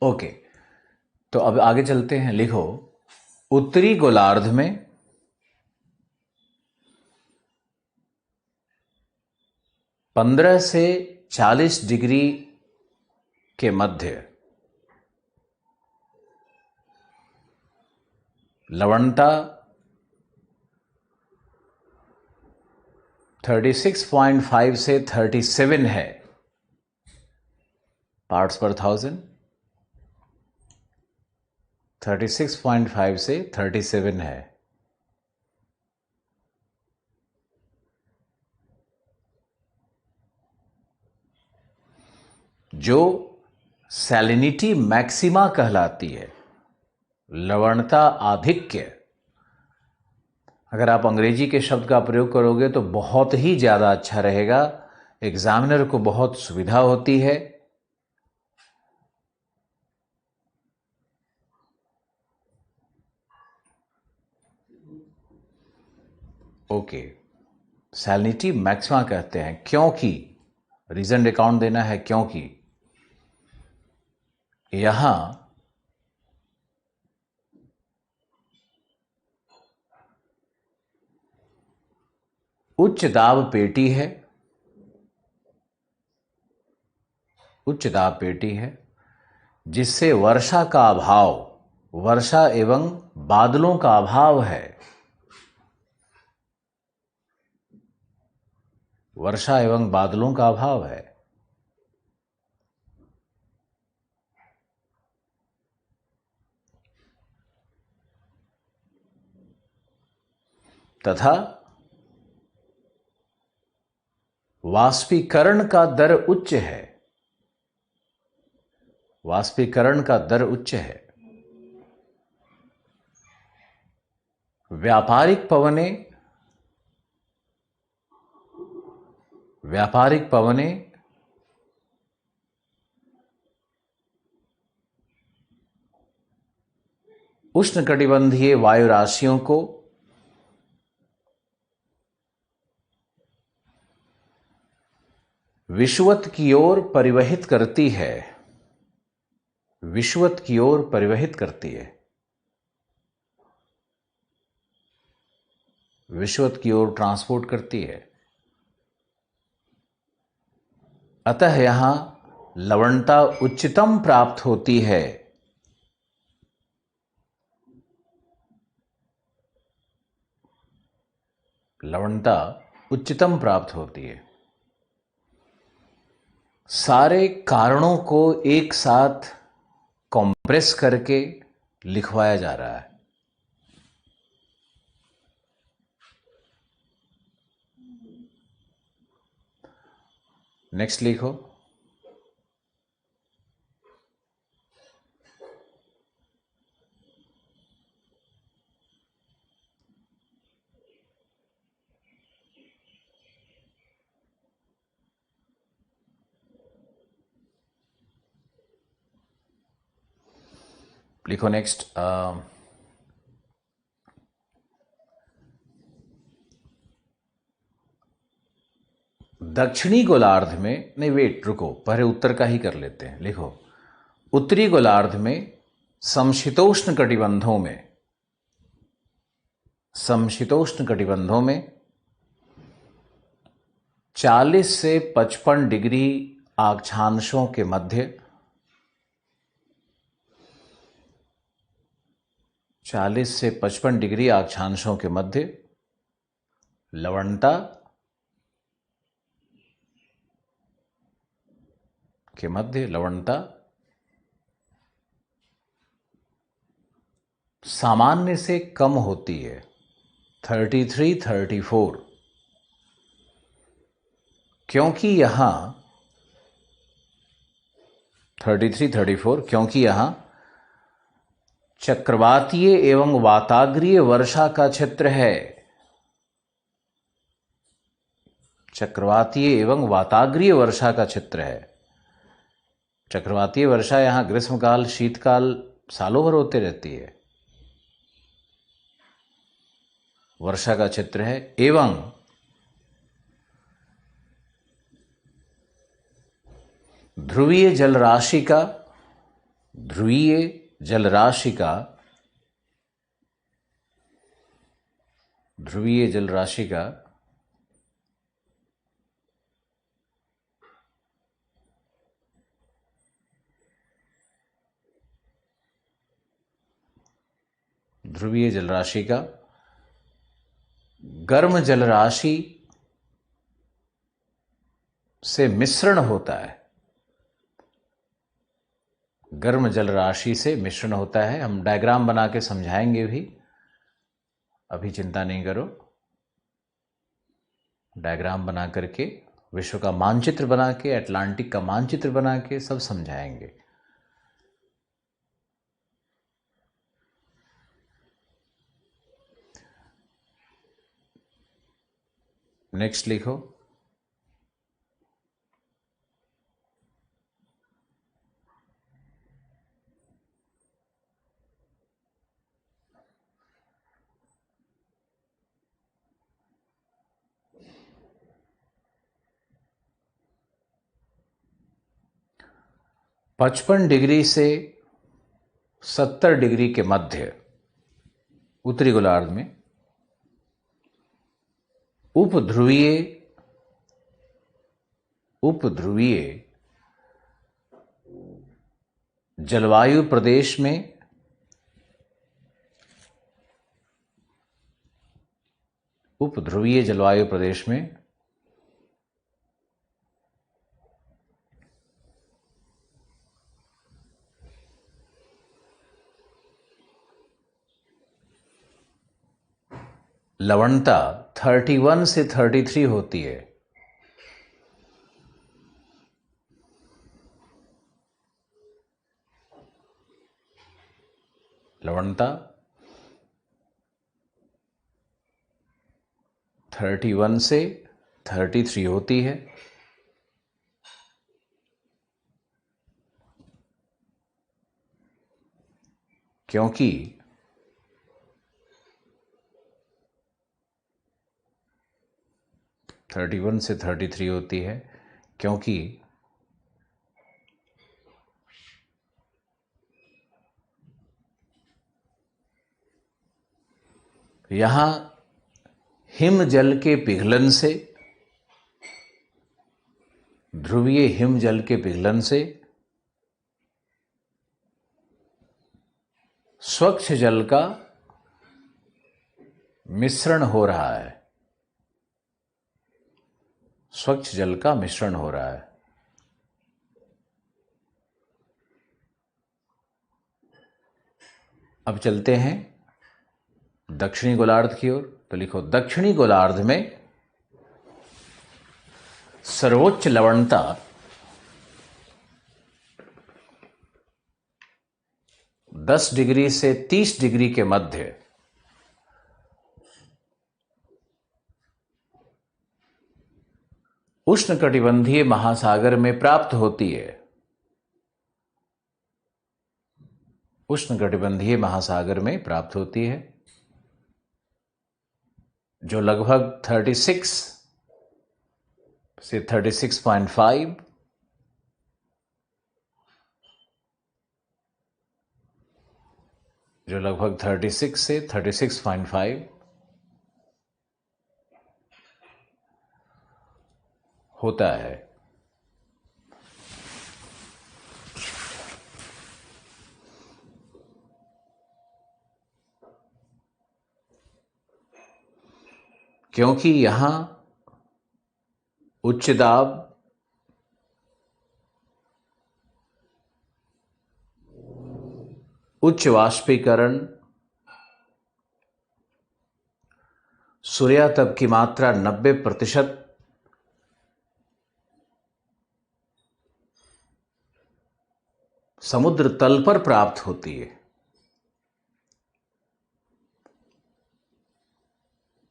ओके, तो अब आगे चलते हैं। लिखो, उत्तरी गोलार्ध में 15 से 40 डिग्री के मध्य लवणता 36.5 से 37 है पार्ट्स पर 1000। 36.5 से 37 है। जो सैलिनिटी मैक्सिमा कहलाती है, लवणता आधिक्य। अगर आप अंग्रेजी के शब्द का प्रयोग करोगे तो बहुत ही ज्यादा अच्छा रहेगा, एग्जामिनर को बहुत सुविधा होती है। ओके, सैलिनिटी मैक्सिमा कहते हैं क्योंकि रीजन अकाउंट देना है क्योंकि यहां उच्च दाब पेटी है, उच्च दाब पेटी है जिससे वर्षा का अभाव, वर्षा एवं बादलों का अभाव है, वर्षा एवं बादलों का अभाव है। तथा वाष्पीकरण का दर उच्च है, वाष्पीकरण का दर उच्च है। व्यापारिक पवने, व्यापारिक पवने उष्णकटिबंधीय वायु राशियों को विषुवत की ओर परिवहित करती है, विषुवत की ओर परिवहित करती है, विषुवत की ओर ट्रांसपोर्ट करती है। अतः यहां लवणता उच्चतम प्राप्त होती है, लवणता उच्चतम प्राप्त होती है। सारे कारणों को एक साथ कंप्रेस करके लिखवाया जा रहा है। नेक्स्ट लिखो। लिखो नेक्स्ट। दक्षिणी गोलार्ध में, नहीं वेट रुको, पहले उत्तर का ही कर लेते हैं। लिखो, उत्तरी गोलार्ध में समशीतोष्ण कटिबंधों में, समशीतोष्ण कटिबंधों में 40 से 55 डिग्री अक्षांशों के मध्य, 40 से 55 डिग्री अक्षांशों के मध्य लवणता के मध्य लवणता सामान्य से कम होती है, 33, 34, क्योंकि यहां 33, 34 क्योंकि यहां चक्रवातीय एवं वाताग्रीय वर्षा का क्षेत्र है, चक्रवातीय एवं वाताग्रीय वर्षा का क्षेत्र है। चक्रवातीय वर्षा यहां ग्रीष्मकाल, शीतकाल सालों भर होते रहती है, वर्षा का क्षेत्र है। एवं ध्रुवीय जलराशि का, ध्रुवीय जलराशि का, ध्रुवीय जलराशि का ध्रुवीय जलराशि का गर्म जलराशि से मिश्रण होता है, गर्म जलराशि से मिश्रण होता है। हम डायग्राम बना के समझाएंगे भी, अभी चिंता नहीं करो। डायग्राम बना करके, विश्व का मानचित्र बना के, अटलांटिक का मानचित्र बना के सब समझाएंगे। नेक्स्ट लिखो। 55 डिग्री से 70 डिग्री के मध्य उत्तरी गोलार्ध में उपध्रुवीय जलवायु प्रदेश में लवणता 31 से 33 होती है। लवणता 31 से 33 होती है, क्योंकि यहां हिम जल के पिघलन से, ध्रुवीय हिम जल के पिघलन से स्वच्छ जल का मिश्रण हो रहा है। स्वच्छ जल का मिश्रण हो रहा है। अब चलते हैं दक्षिणी गोलार्ध की ओर। तो लिखो, दक्षिणी गोलार्ध में सर्वोच्च लवणता 10 डिग्री से 30 डिग्री के मध्य उष्णकटिबंधीय महासागर में प्राप्त होती है। उष्णकटिबंधीय महासागर में प्राप्त होती है, जो लगभग 36 से 36.5 जो लगभग 36 से 36.5 होता है। क्योंकि यहां उच्च दाब, उच्च वाष्पीकरण, सूर्यातप की मात्रा 90% समुद्र तल पर प्राप्त होती है।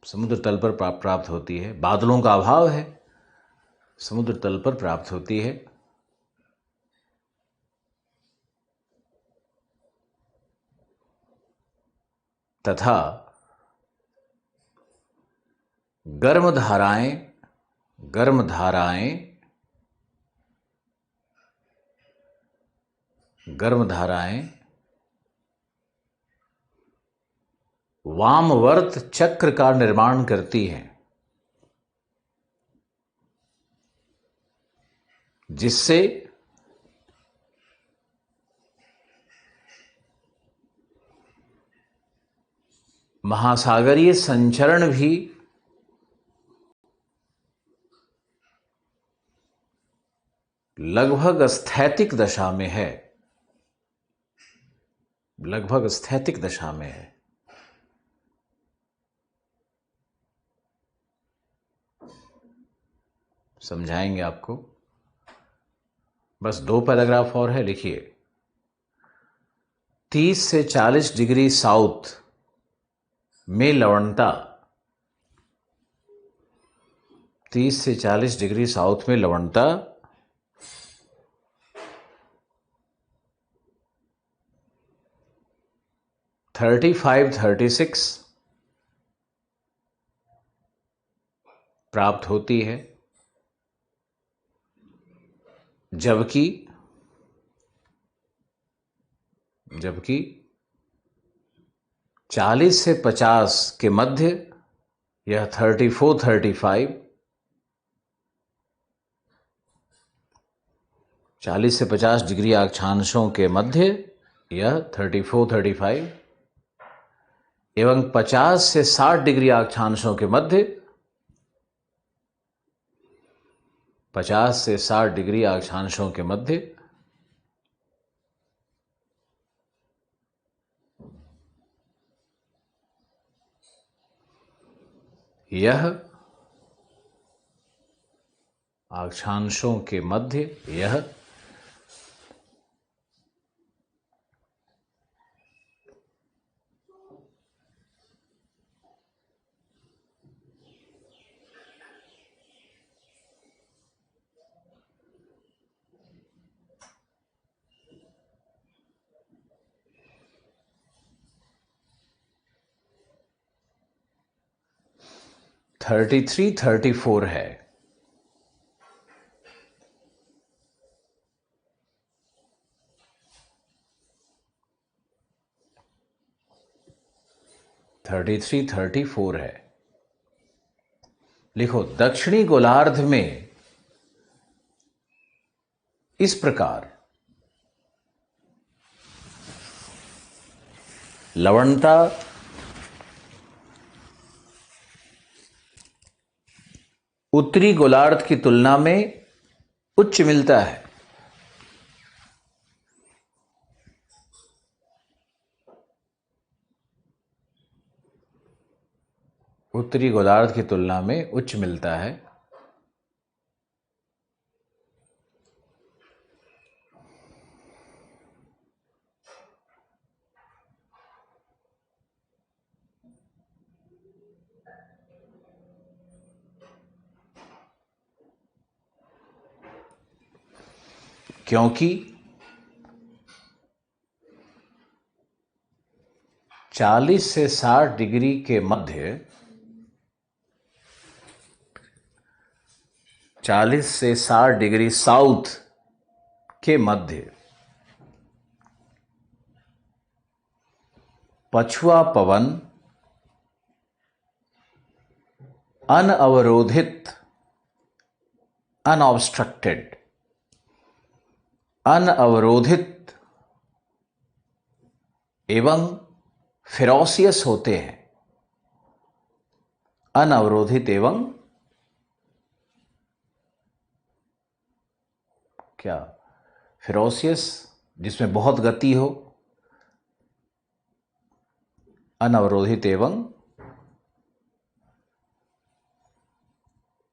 समुद्र तल पर प्राप्त होती है। बादलों का अभाव है, समुद्र तल पर प्राप्त होती है। तथा गर्म धाराएं वामवर्त चक्र का निर्माण करती हैं, जिससे महासागरीय संचरण भी लगभग स्थैतिक दशा में है। लगभग स्थैतिक दशा में है। समझाएंगे आपको। बस 2 पैराग्राफ और है, लिखिए। 30 से 40 डिग्री साउथ में लवणता 30 से 40 डिग्री साउथ में लवणता 35-36 प्राप्त होती है, जबकि जबकि 40 से 50 के मध्य यह 34-35, 40 से 50 डिग्री अक्षांशों के मध्य यह 34-35 एवं 50 से 60 डिग्री अक्षांशों के मध्य 50 से 60 डिग्री अक्षांशों के मध्य यह अक्षांशों के मध्य यह 33-34 है। थर्टी थ्री 34 है। लिखो दक्षिणी गोलार्ध में इस प्रकार लवणता उत्तरी गोलार्ध की तुलना में उच्च मिलता है। उत्तरी गोलार्ध की तुलना में उच्च मिलता है। क्योंकि 40 से 60 डिग्री के मध्य 40 से 60 डिग्री साउथ के मध्य पछुआ पवन अनअवरोधित अनऑब्स्ट्रक्टेड अनअवरोधित एवं फेरोसियस होते हैं। अनअवरोधित एवं क्या फेरोसियस, जिसमें बहुत गति हो। अनअवरोधित एवं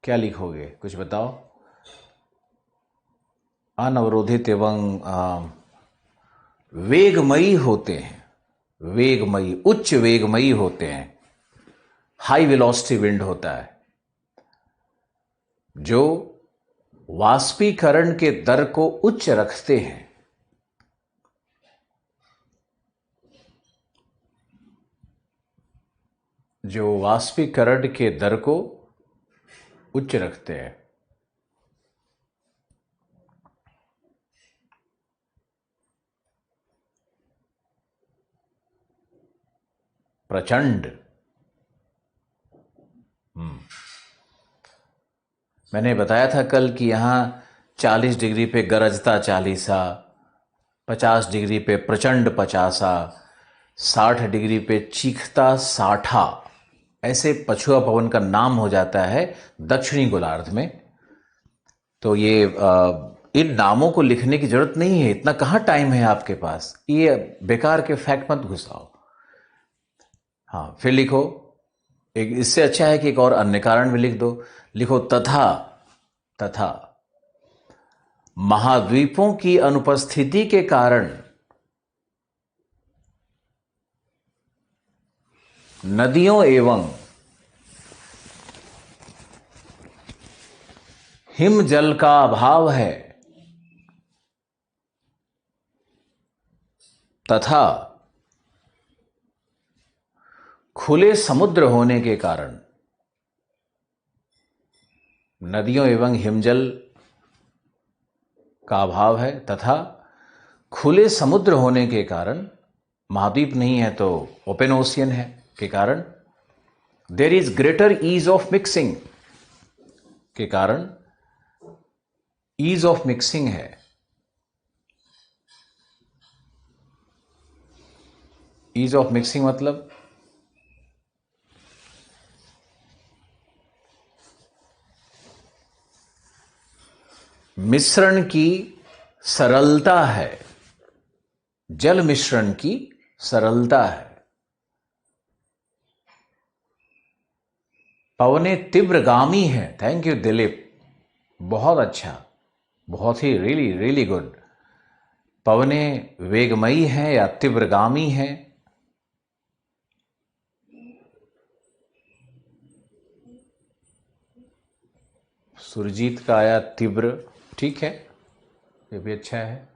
क्या लिखोगे, कुछ बताओ। अनअवरोधित एवं वेगमयी होते हैं। वेगमयी, उच्च वेगमयी होते हैं। हाई वेलोसिटी विंड होता है जो वाष्पीकरण के दर को उच्च रखते हैं। जो वाष्पीकरण के दर को उच्च रखते हैं। प्रचंड। मैंने बताया था कल कि यहां 40 डिग्री पे गरजता 40, 50 डिग्री पे प्रचंड 50, 60 डिग्री पे चीखता 60। ऐसे पछुआ पवन का नाम हो जाता है दक्षिणी गोलार्ध में। तो ये इन नामों को लिखने की जरूरत नहीं है, इतना कहां टाइम है आपके पास, ये बेकार के फैक्ट मत घुसाओ। हाँ, फिर लिखो, एक इससे अच्छा है कि एक और अन्य कारण भी लिख दो। लिखो तथा महाद्वीपों की अनुपस्थिति के कारण नदियों एवं हिमजल का अभाव है, तथा खुले समुद्र होने के कारण नदियों एवं हिमजल का अभाव है, तथा खुले समुद्र होने के कारण, महाद्वीप नहीं है तो ओपन ओशियन है के कारण, there is greater ease of mixing के कारण, ईज ऑफ मिक्सिंग है। ईज ऑफ मिक्सिंग मतलब मिश्रण की सरलता है, जल मिश्रण की सरलता है। पवने तीव्रगामी है। थैंक यू दिलीप, बहुत अच्छा, बहुत ही रियली रियली गुड। पवने वेगमयी है या तीव्रगामी है? सुरजीत का आया तीव्र, ठीक है, ये भी अच्छा है।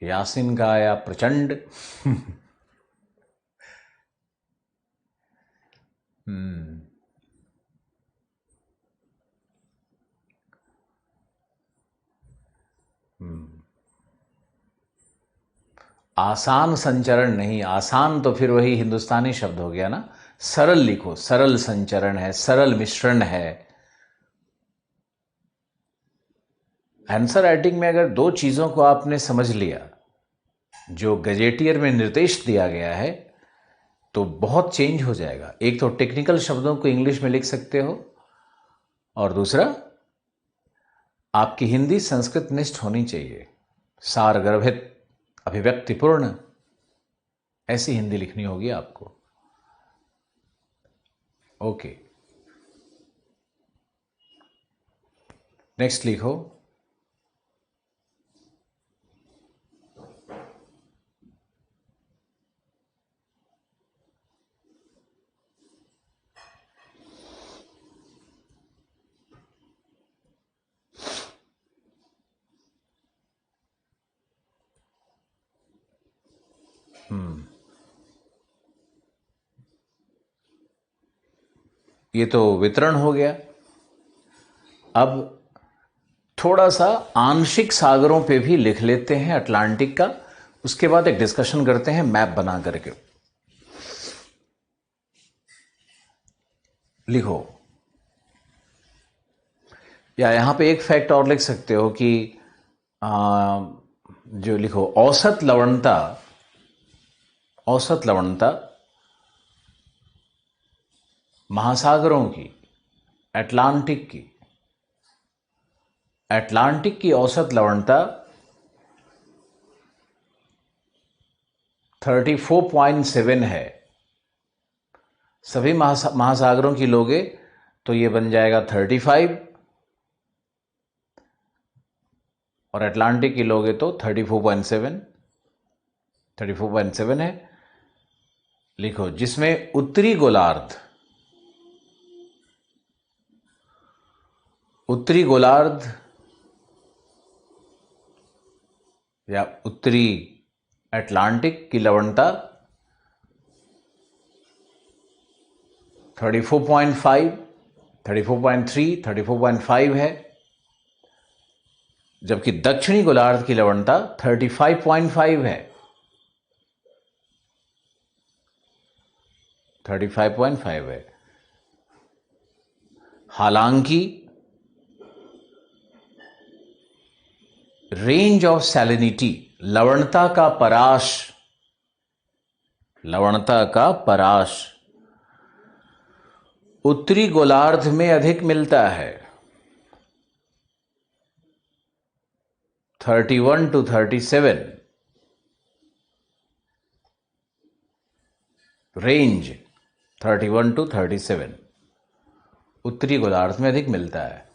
यासिन का आया प्रचंड। आसान संचरण नहीं, आसान तो फिर वही हिंदुस्तानी शब्द हो गया ना। सरल लिखो, सरल संचरण है, सरल मिश्रण है। आंसर राइटिंग में अगर दो चीजों को आपने समझ लिया जो गजेटियर में निर्देश दिया गया है, तो बहुत चेंज हो जाएगा। एक तो टेक्निकल शब्दों को इंग्लिश में लिख सकते हो, और दूसरा आपकी हिंदी संस्कृत निष्ठ होनी चाहिए, सारगर्भित, अभिव्यक्तिपूर्ण, ऐसी हिंदी लिखनी होगी आपको। ओके, नेक्स्ट लिखो। ये तो वितरण हो गया। अब थोड़ा सा आंशिक सागरों पे भी लिख लेते हैं, अटलांटिक का। उसके बाद एक डिस्कशन करते हैं मैप बना करके। लिखो, या यहां पे एक फैक्ट और लिख सकते हो कि जो लिखो, औसत लवणता, औसत लवणता महासागरों की, अटलांटिक की, अटलांटिक की औसत लवणता 34.7 है। सभी महासागरों की लोगे तो ये बन जाएगा 35, और अटलांटिक की लोगे तो 34.7 है। लिखो, जिसमें उत्तरी गोलार्ध, उत्तरी गोलार्ध या उत्तरी अटलांटिक की लवणता 34.5, 34.3, 34.5 है, जबकि दक्षिणी गोलार्ध की लवणता 35.5 है। 35.5 है। हालांकि रेंज ऑफ सैलिनिटी, लवणता का पराश, लवणता का पराश उत्तरी गोलार्ध में अधिक मिलता है, 31 to 37 रेंज, 31 to 37 उत्तरी गोलार्ध में अधिक मिलता है।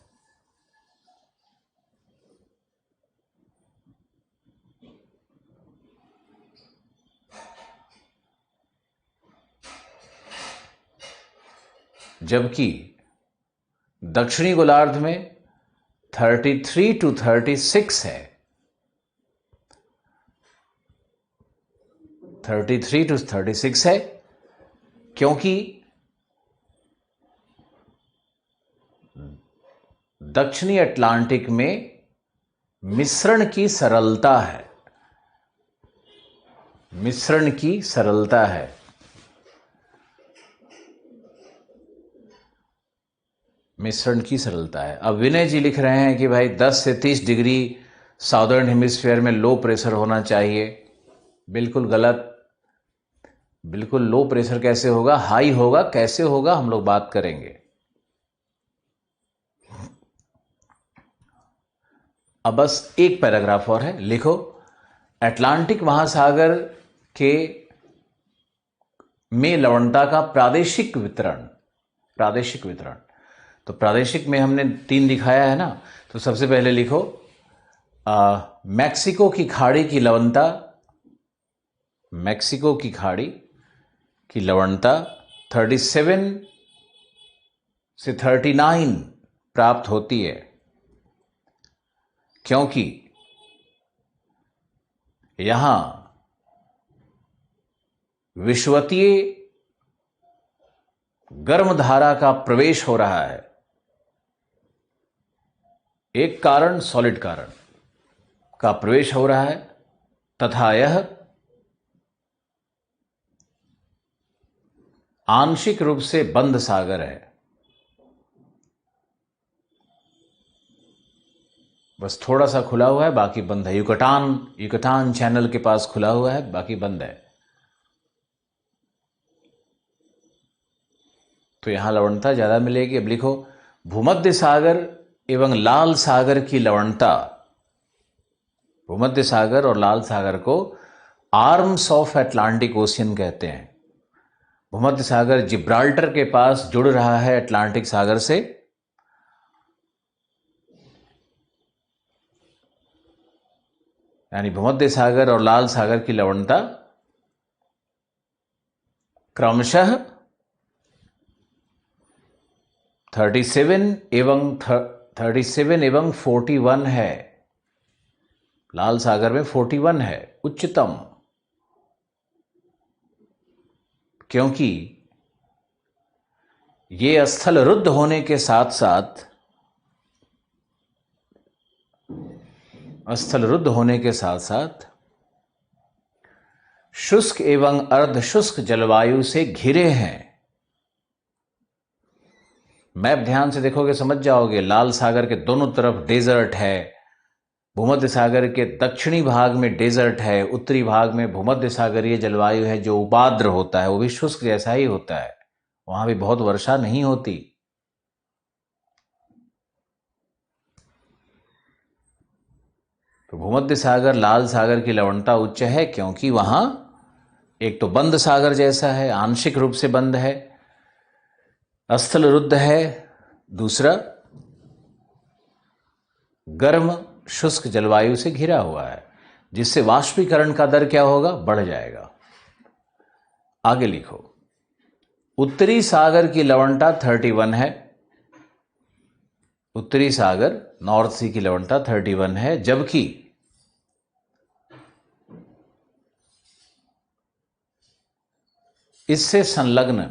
जबकि दक्षिणी गोलार्ध में 33 to 36 है, 33 to 36 है, क्योंकि दक्षिणी अटलांटिक में मिश्रण की सरलता है। मिश्रण की सरलता है। मिश्रण की सरलता है। अब विनय जी लिख रहे हैं कि भाई 10 से 30 डिग्री साउदर्न हेमिस्फीयर में लो प्रेशर होना चाहिए। बिल्कुल गलत। बिल्कुल लो प्रेशर कैसे होगा, हाई होगा। कैसे होगा हम लोग बात करेंगे। अब बस एक पैराग्राफ और है, लिखो। अटलांटिक महासागर के में लवणता का प्रादेशिक वितरण। प्रादेशिक वितरण, तो प्रादेशिक में हमने 3 दिखाया है ना। तो सबसे पहले लिखो मैक्सिको की खाड़ी की लवणता। मैक्सिको की खाड़ी की लवणता 37 से 39 प्राप्त होती है, क्योंकि यहां विषुवतीय गर्म धारा का प्रवेश हो रहा है। एक कारण, सॉलिड कारण का प्रवेश हो रहा है, तथा यह आंशिक रूप से बंद सागर है। बस थोड़ा सा खुला हुआ है, बाकी बंद है। युकटान चैनल के पास खुला हुआ है, बाकी बंद है। तो यहां लवणता ज्यादा मिलेगी। अब लिखो भूमध्य सागर एवं लाल सागर की लवणता। भूमध्य सागर और लाल सागर को आर्म्स ऑफ अटलांटिक ओशियन कहते हैं। भूमध्य सागर जिब्राल्टर के पास जुड़ रहा है अटलांटिक सागर से। यानी भूमध्य सागर और लाल सागर की लवणता क्रमशः 37 एवं 41 है। लाल सागर में 41 है उच्चतम, क्योंकि ये स्थल रुद्ध होने के साथ साथ शुष्क एवं अर्ध शुष्क जलवायु से घिरे हैं। मैप ध्यान से देखोगे समझ जाओगे। लाल सागर के दोनों तरफ डेजर्ट है, भूमध्य सागर के दक्षिणी भाग में डेजर्ट है, उत्तरी भाग में भूमध्य सागरीय जलवायु है जो उपाद्र होता है, वो भी शुष्क जैसा ही होता है। वहां भी बहुत वर्षा नहीं होती। तो भूमध्य सागर लाल सागर की लवणता उच्च है, क्योंकि वहां एक तो बंद सागर जैसा है, आंशिक रूप से बंद है, स्थल रुद्ध है। दूसरा गर्म शुष्क जलवायु से घिरा हुआ है, जिससे वाष्पीकरण का दर क्या होगा, बढ़ जाएगा। आगे लिखो उत्तरी सागर की लवणता 31 है। उत्तरी सागर नॉर्थ सी की लवणता 31 है, जबकि इससे संलग्न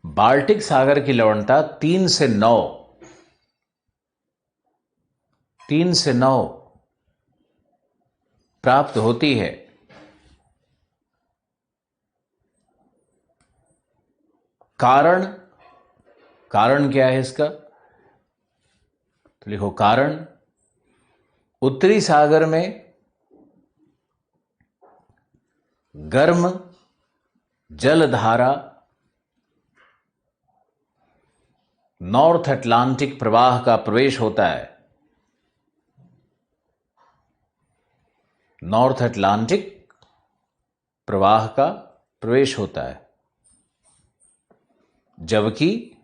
बाल्टिक सागर की लवणता 3 से 9 प्राप्त होती है। कारण क्या है इसका, तो लिखो कारण उत्तरी सागर में गर्म जलधारा नॉर्थ अटलांटिक प्रवाह का प्रवेश होता है। नॉर्थ अटलांटिक प्रवाह का प्रवेश होता है, जबकि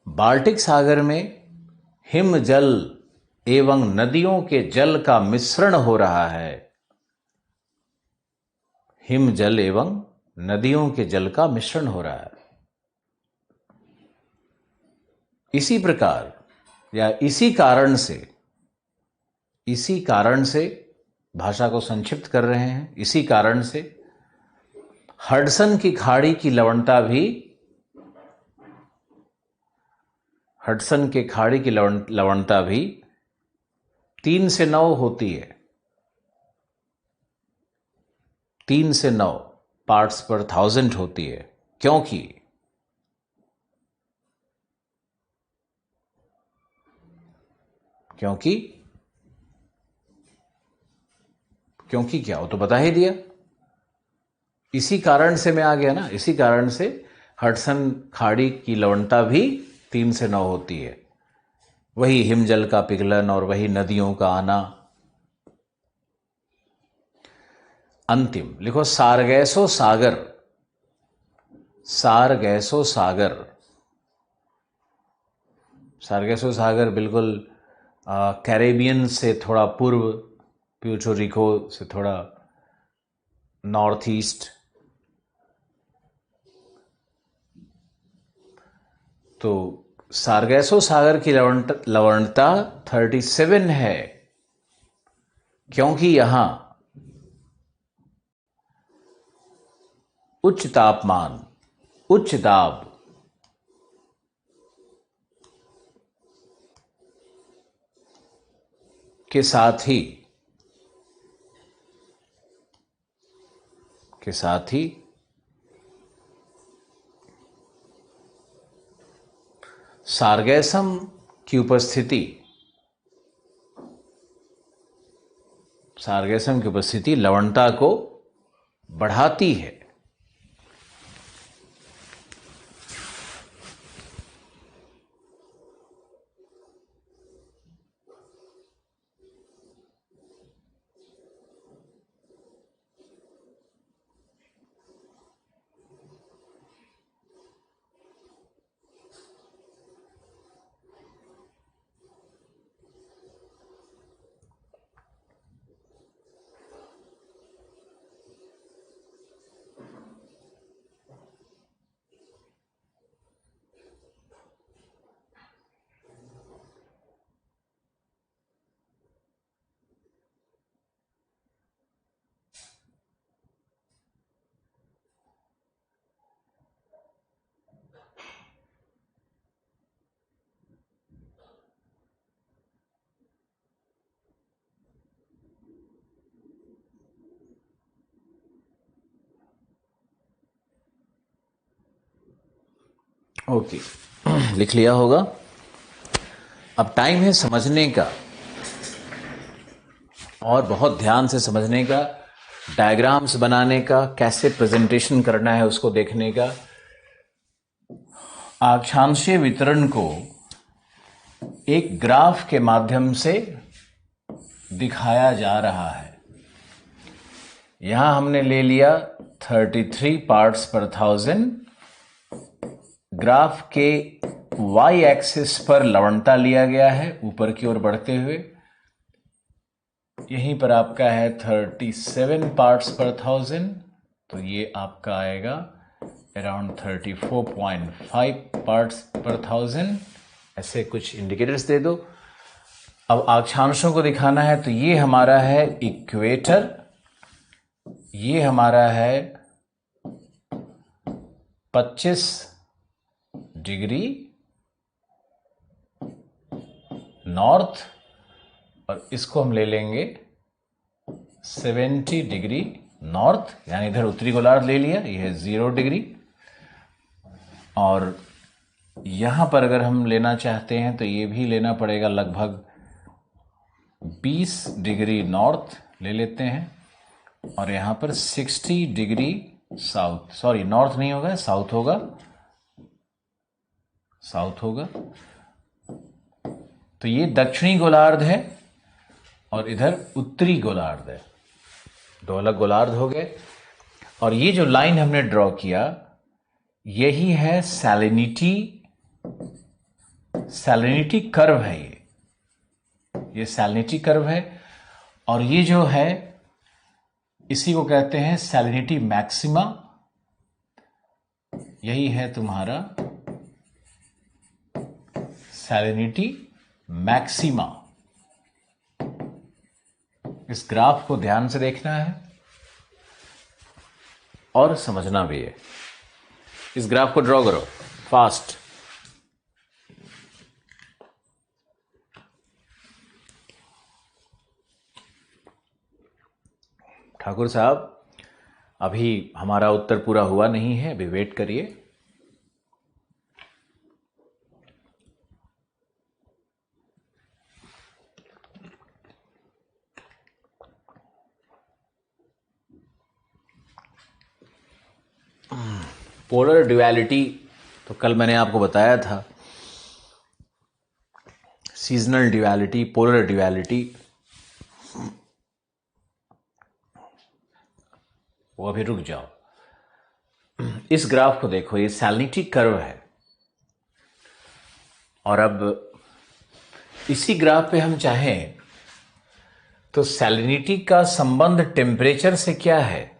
बाल्टिक सागर में हिम जल एवं नदियों के जल का मिश्रण हो रहा है। हिम जल एवं नदियों के जल का मिश्रण हो रहा है। इसी प्रकार या इसी कारण से इसी कारण से, भाषा को संक्षिप्त कर रहे हैं, इसी कारण से हडसन की खाड़ी की लवणता भी, हडसन के खाड़ी की लवणता भी 3 से 9 होती है। 3 से 9 पार्ट्स पर 1000 होती है। क्योंकि क्योंकि क्योंकि क्या, वो तो बता ही दिया। इसी कारण से मैं आ गया ना, इसी कारण से हडसन खाड़ी की लवणता भी 3 से 9 होती है। वही हिमजल का पिघलन और वही नदियों का आना। अंतिम लिखो सारगैसो सागर। सारगैसो सागर, सारगैसो सागर बिल्कुल कैरेबियन से थोड़ा पूर्व, प्यूर्टो रिको से थोड़ा नॉर्थ ईस्ट। तो सारगैसो सागर की लवणता 37 है, क्योंकि यहां उच्च तापमान, उच्च दाब के साथ ही सारगैसम की उपस्थिति, सारगैसम की उपस्थिति लवणता को बढ़ाती है। ओके, लिख लिया होगा। अब टाइम है समझने का, और बहुत ध्यान से समझने का, डायग्राम्स बनाने का, कैसे प्रेजेंटेशन करना है उसको देखने का। अक्षांशीय वितरण को एक ग्राफ के माध्यम से दिखाया जा रहा है। यहां हमने ले लिया 33 पार्ट्स पर 1000। ग्राफ के y एक्सिस पर लवणता लिया गया है ऊपर की ओर बढ़ते हुए। यहीं पर आपका है 37 पार्ट्स पर 1000, तो ये आपका आएगा अराउंड 34.5 पार्ट्स पर 1000। ऐसे कुछ इंडिकेटर्स दे दो। अब अक्षांशों को दिखाना है, तो ये हमारा है इक्वेटर, ये हमारा है 25 डिग्री नॉर्थ, और इसको हम ले लेंगे 70 डिग्री नॉर्थ, यानी इधर उत्तरी गोलार्ध ले लिया, यह है 0 डिग्री। और यहां पर अगर हम लेना चाहते हैं तो ये भी लेना पड़ेगा लगभग 20 डिग्री नॉर्थ ले लेते हैं, और यहां पर 60 डिग्री साउथ, सॉरी नॉर्थ नहीं होगा, साउथ होगा, साउथ होगा। तो ये दक्षिणी गोलार्ध है और इधर उत्तरी गोलार्ध है, दो अलग गोलार्ध हो गए। और ये जो लाइन हमने ड्रॉ किया, यही है सैलिनिटी, सैलिनिटी कर्व है ये सैलिनिटी कर्व है। और ये जो है इसी को कहते हैं सैलिनिटी मैक्सिमा, यही है तुम्हारा सैलिनिटी मैक्सिमा। इस ग्राफ को ध्यान से देखना है और समझना भी है। इस ग्राफ को ड्रॉ करो फास्ट। ठाकुर साहब, अभी हमारा उत्तर पूरा हुआ नहीं है, अभी वेट करिए। पोलर ड्युअलिटी तो कल मैंने आपको बताया था, सीजनल ड्युअलिटी, पोलर ड्युअलिटी, वो अभी रुक जाओ। इस ग्राफ को देखो, ये सैलिनिटी कर्व है और अब इसी ग्राफ पे हम चाहें तो सैलिनिटी का संबंध टेम्परेचर से क्या है।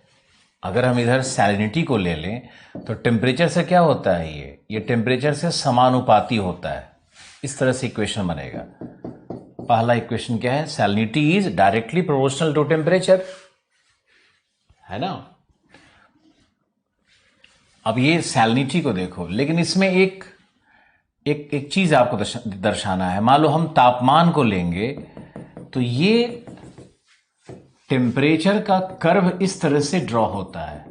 अगर हम इधर सैलिनिटी को ले लें तो टेम्परेचर से क्या होता है, ये टेम्परेचर से समानुपाती होता है। इस तरह से इक्वेशन बनेगा। पहला इक्वेशन क्या है, salinity is directly proportional to temperature, है ना। अब ये सैलिनिटी को देखो, लेकिन इसमें एक एक एक चीज आपको दर्शाना है। मान लो हम तापमान को लेंगे तो ये टेम्परेचर का कर्व इस तरह से ड्रॉ होता है।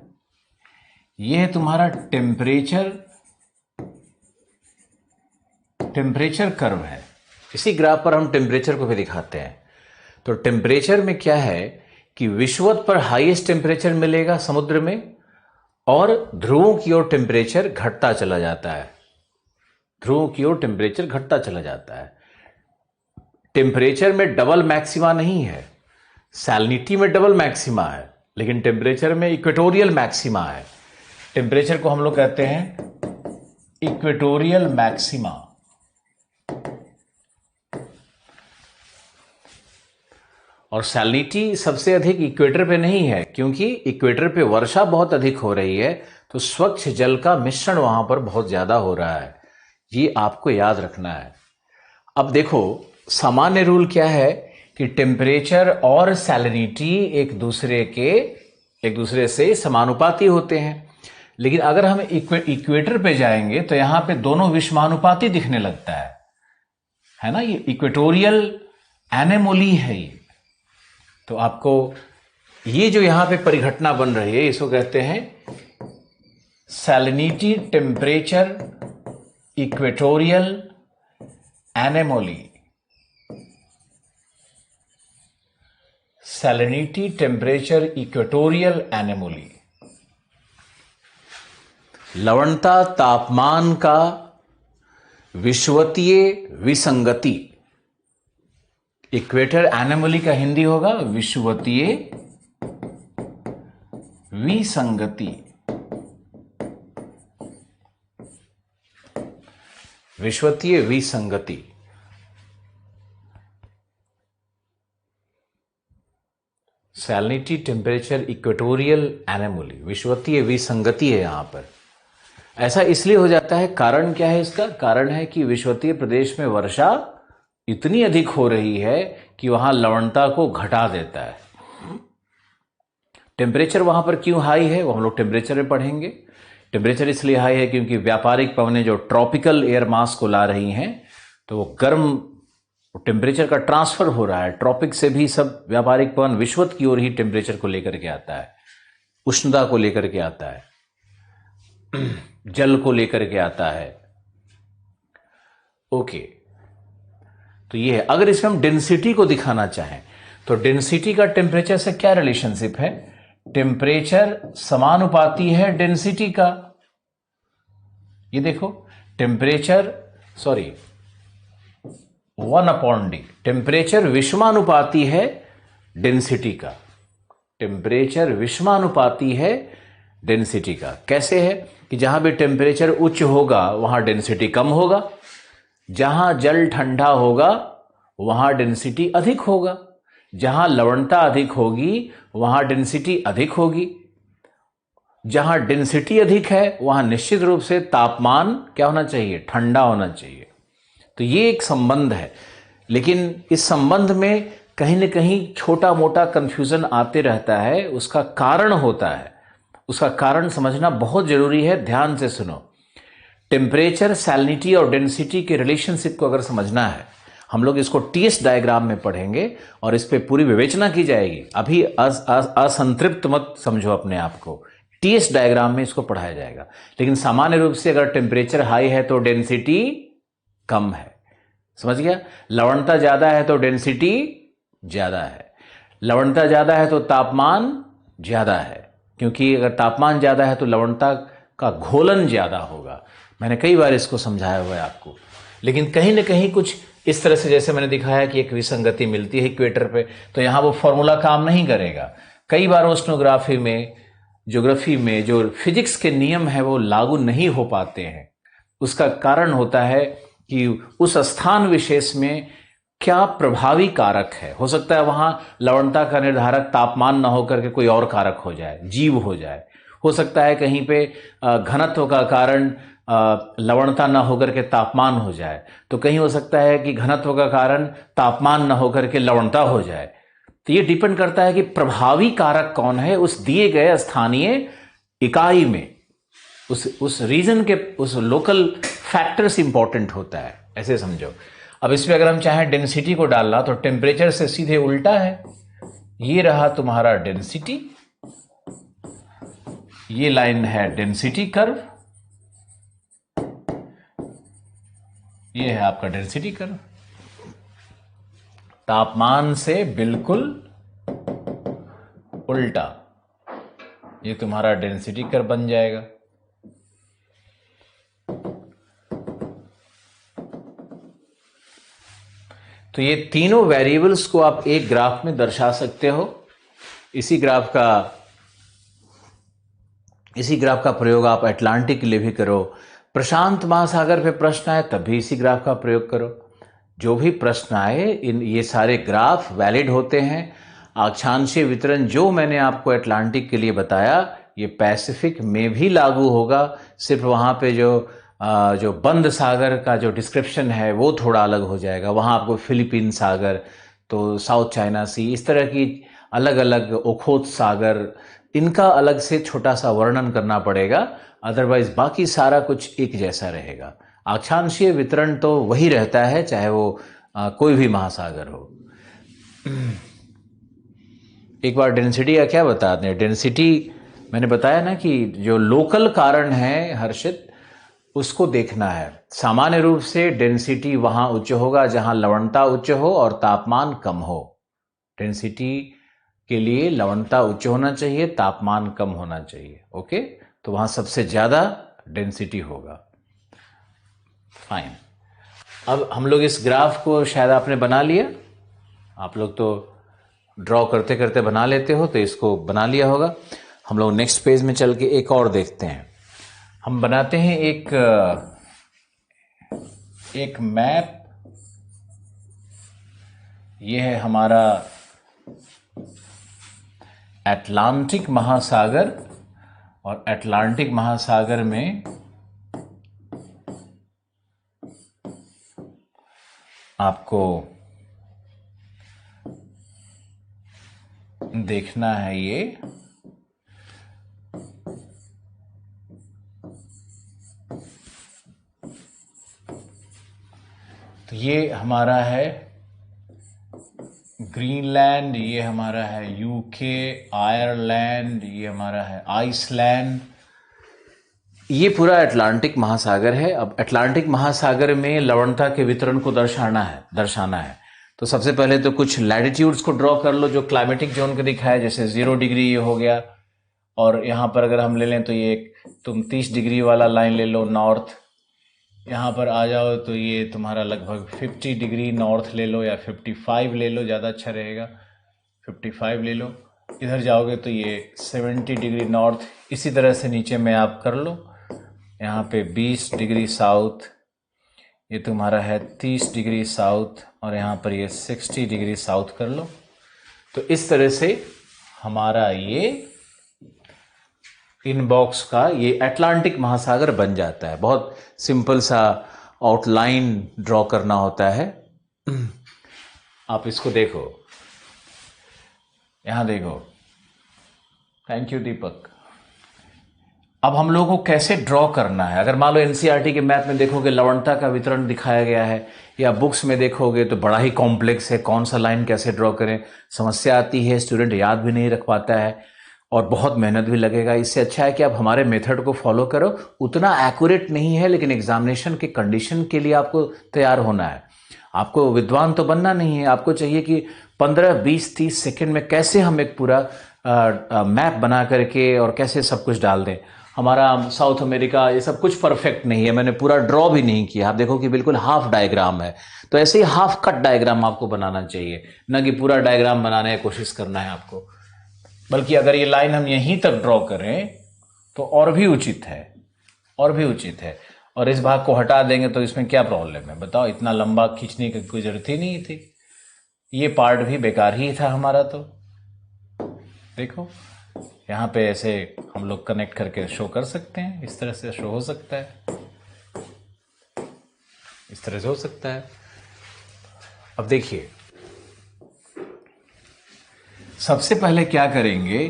यह है तुम्हारा टेम्परेचर कर्व है। इसी ग्राफ पर हम टेम्परेचर को भी दिखाते हैं। तो टेम्परेचर में क्या है कि विषुवत पर हाईएस्ट टेम्परेचर मिलेगा समुद्र में, और ध्रुवों की ओर टेम्परेचर घटता चला जाता है। ध्रुवों की ओर टेम्परेचर घटता चला जाता है। टेम्परेचर में डबल मैक्सिमा नहीं है, सैलिनिटी में डबल मैक्सिमा है, लेकिन टेम्परेचर में इक्वेटोरियल मैक्सिमा है। टेम्परेचर को हम लोग कहते हैं इक्वेटोरियल मैक्सिमा। और सैलिनिटी सबसे अधिक इक्वेटर पे नहीं है, क्योंकि इक्वेटर पे वर्षा बहुत अधिक हो रही है, तो स्वच्छ जल का मिश्रण वहां पर बहुत ज्यादा हो रहा है। ये आपको याद रखना है। अब देखो, सामान्य रूल क्या है कि टेम्परेचर और सैलिनिटी एक दूसरे से समानुपाती होते हैं। लेकिन अगर हम इक्वेटर पे जाएंगे तो यहां पे दोनों विषमानुपाती दिखने लगता है ना। ये इक्वेटोरियल एनेमोली है ये। तो आपको ये जो यहां पे परिघटना बन रही है, इसको कहते हैं salinity temperature equatorial anomaly. Salinity temperature equatorial anomaly. लवणता तापमान का विषुवतीय विसंगति। इक्वेटर एनोमली का हिंदी होगा विषुवतीय विसंगति। विषुवतीय विसंगति। सैलिनिटी टेम्परेचर इक्वेटोरियल एनोमली, विषुवतीय विसंगति है यहां पर। ऐसा इसलिए हो जाता है, कारण क्या है इसका? कारण है कि विषुवतीय प्रदेश में वर्षा इतनी अधिक हो रही है कि वहां लवणता को घटा देता है। टेम्परेचर वहां पर क्यों हाई है वो हम लोग टेम्परेचर में पढ़ेंगे। टेम्परेचर इसलिए हाई है क्योंकि व्यापारिक पवनें जो ट्रॉपिकल एयर मास को ला रही हैं, तो वो गर्म टेम्परेचर का ट्रांसफर हो रहा है। ट्रॉपिक से भी सब व्यापारिक पवन विषुवत की ओर ही टेम्परेचर को लेकर के आता है, उष्णता को लेकर के आता है, जल को लेकर के आता है। ओके, तो ये है। अगर इसमें हम डेंसिटी को दिखाना चाहें तो डेंसिटी का टेम्परेचर से क्या रिलेशनशिप है? टेम्परेचर समानुपाती है डेंसिटी का। ये देखो, टेम्परेचर 1/d। टेम्परेचर विषमानुपाती है डेंसिटी का। टेम्परेचर विषमानुपाती है डेंसिटी का। कैसे है कि जहां भी टेम्परेचर उच्च होगा वहां डेंसिटी कम होगा, जहां जल ठंडा होगा वहां डेंसिटी अधिक होगा, जहां लवणता अधिक होगी वहां डेंसिटी अधिक होगी। जहां डेंसिटी अधिक है वहां निश्चित रूप से तापमान क्या होना चाहिए? ठंडा होना चाहिए। तो ये एक संबंध है, लेकिन इस संबंध में कहीं न कहीं छोटा मोटा कन्फ्यूज़न आते रहता है, उसका कारण होता है। उसका कारण समझना बहुत ज़रूरी है, ध्यान से सुनो। टेम्परेचर, सैलिनिटी और डेंसिटी के रिलेशनशिप को अगर समझना है, हम लोग इसको टीएस डायग्राम में पढ़ेंगे और इस पे पूरी विवेचना की जाएगी। अभी असंतृप्त मत समझो अपने आप को, टीएस डायग्राम में इसको पढ़ाया जाएगा। लेकिन सामान्य रूप से अगर टेम्परेचर हाई है तो डेंसिटी कम है, समझ गया? लवणता ज्यादा है तो डेंसिटी ज्यादा है, लवणता ज्यादा है तो तापमान ज्यादा है, क्योंकि अगर तापमान ज्यादा है तो लवणता का घोलन ज्यादा होगा। मैंने कई बार इसको समझाया हुआ है आपको, लेकिन कहीं ना कहीं कुछ इस तरह से, जैसे मैंने दिखाया कि एक विसंगति मिलती है इक्वेटर पे, तो यहां वो फॉर्मूला काम नहीं करेगा। कई बार ओशनोग्राफी में, ज्योग्राफी में जो फिजिक्स के नियम है वो लागू नहीं हो पाते हैं। उसका कारण होता है कि उस स्थान विशेष में क्या प्रभावी कारक है। हो सकता है वहां लवणता का निर्धारक तापमान ना होकर के कोई और कारक हो जाए, जीव हो जाए। हो सकता है कहीं पे घनत्व का कारण लवणता न होकर के तापमान हो जाए, तो कहीं हो सकता है कि घनत्व का कारण तापमान न होकर के लवणता हो जाए। तो ये डिपेंड करता है कि प्रभावी कारक कौन है उस दिए गए स्थानीय इकाई में, उस रीजन के, उस लोकल फैक्टर्स इंपॉर्टेंट होता है, ऐसे समझो। अब इसमें अगर हम चाहें डेंसिटी को डालना तो टेम्परेचर से सीधे उल्टा है। ये रहा तुम्हारा डेंसिटी, ये लाइन है डेंसिटी कर्व, ये है आपका डेंसिटी कर्व। तापमान से बिल्कुल उल्टा ये तुम्हारा डेंसिटी कर्व बन जाएगा। तो ये तीनों वेरिएबल्स को आप एक ग्राफ में दर्शा सकते हो। इसी ग्राफ का प्रयोग आप अटलांटिक के लिए भी करो। प्रशांत महासागर पे प्रश्न आए तब भी इसी ग्राफ का प्रयोग करो। जो भी प्रश्न आए, ये सारे ग्राफ वैलिड होते हैं। अक्षांशीय वितरण जो मैंने आपको अटलांटिक के लिए बताया, ये पैसिफिक में भी लागू होगा। सिर्फ वहां पे जो बंद सागर का जो डिस्क्रिप्शन है वो थोड़ा अलग हो जाएगा। वहां आपको फिलीपीन सागर, तो साउथ चाइना सी, इस तरह की अलग अलग, ओखोत सागर, इनका अलग से छोटा सा वर्णन करना पड़ेगा। अदरवाइज बाकी सारा कुछ एक जैसा रहेगा। अक्षांशीय वितरण तो वही रहता है, चाहे वो कोई भी महासागर हो। एक बार डेंसिटी का क्या बता दें। डेंसिटी मैंने बताया ना कि जो लोकल कारण है हर्षित, उसको देखना है। सामान्य रूप से डेंसिटी वहां उच्च होगा जहां लवणता उच्च हो और तापमान कम हो। डेंसिटी के लिए लवणता उच्च होना चाहिए, तापमान कम होना चाहिए। ओके, तो वहां सबसे ज्यादा डेंसिटी होगा। फाइन। अब हम लोग इस ग्राफ को शायद आपने बना लिया, आप लोग तो ड्रॉ करते करते बना लेते हो, तो इसको बना लिया होगा। हम लोग नेक्स्ट पेज में चल के एक और देखते हैं। हम बनाते हैं एक मैप। यह है हमारा अटलांटिक महासागर, और अटलांटिक महासागर में आपको देखना है ये तो ये हमारा है ग्रीनलैंड, ये हमारा है यूके, आयरलैंड, ये हमारा है आइसलैंड। ये पूरा अटलांटिक महासागर है। अब अटलांटिक महासागर में लवणता के वितरण को दर्शाना है। तो सबसे पहले तो कुछ लैटिट्यूड्स को ड्रॉ कर लो जो क्लाइमेटिक जोन को दिखाया, जैसे 0 डिग्री ये हो गया, और यहां पर अगर हम ले लें तो ये तुम 30 डिग्री वाला लाइन ले लो नॉर्थ। यहाँ पर आ जाओ तो ये तुम्हारा लगभग 50 डिग्री नॉर्थ ले लो, या 55 ले लो, ज़्यादा अच्छा रहेगा, 55 ले लो। इधर जाओगे तो ये 70 डिग्री नॉर्थ। इसी तरह से नीचे में आप कर लो। यहाँ पे 20 डिग्री साउथ, ये तुम्हारा है 30 डिग्री साउथ, और यहाँ पर ये 60 डिग्री साउथ कर लो। तो इस तरह से हमारा ये इनबॉक्स का ये अटलांटिक महासागर बन जाता है। बहुत सिंपल सा आउटलाइन ड्रॉ करना होता है। आप इसको देखो, यहां देखो, थैंक यू दीपक। अब हम लोगों को कैसे ड्रॉ करना है, अगर मान लो एनसीईआरटी के मैथ में देखोगे लवणता का वितरण दिखाया गया है, या बुक्स में देखोगे तो बड़ा ही कॉम्प्लेक्स है, कौन सा लाइन कैसे ड्रॉ करें, समस्या आती है, स्टूडेंट याद भी नहीं रख पाता है और बहुत मेहनत भी लगेगा। इससे अच्छा है कि आप हमारे मेथड को फॉलो करो। उतना एक्यूरेट नहीं है, लेकिन एग्जामिनेशन के कंडीशन के लिए आपको तैयार होना है। आपको विद्वान तो बनना नहीं है, आपको चाहिए कि 15, 20, 30 सेकंड में कैसे हम एक पूरा मैप बना करके और कैसे सब कुछ डाल दें। हमारा साउथ अमेरिका ये सब कुछ परफेक्ट नहीं है, मैंने पूरा ड्रॉ भी नहीं किया। आप देखो कि बिल्कुल हाफ डायग्राम है, तो ऐसे ही हाफ कट डायग्राम आपको बनाना चाहिए, न कि पूरा डायग्राम बनाने की कोशिश करना है आपको। बल्कि अगर ये लाइन हम यहीं तक ड्रॉ करें तो और भी उचित है, और भी उचित है। और इस भाग को हटा देंगे तो इसमें क्या प्रॉब्लम है बताओ, इतना लंबा खींचने की कोई जरूरत ही नहीं थी, ये पार्ट भी बेकार ही था हमारा। तो देखो यहाँ पे ऐसे हम लोग कनेक्ट करके शो कर सकते हैं, इस तरह से शो हो सकता है, इस तरह से हो सकता है। अब देखिए, सबसे पहले क्या करेंगे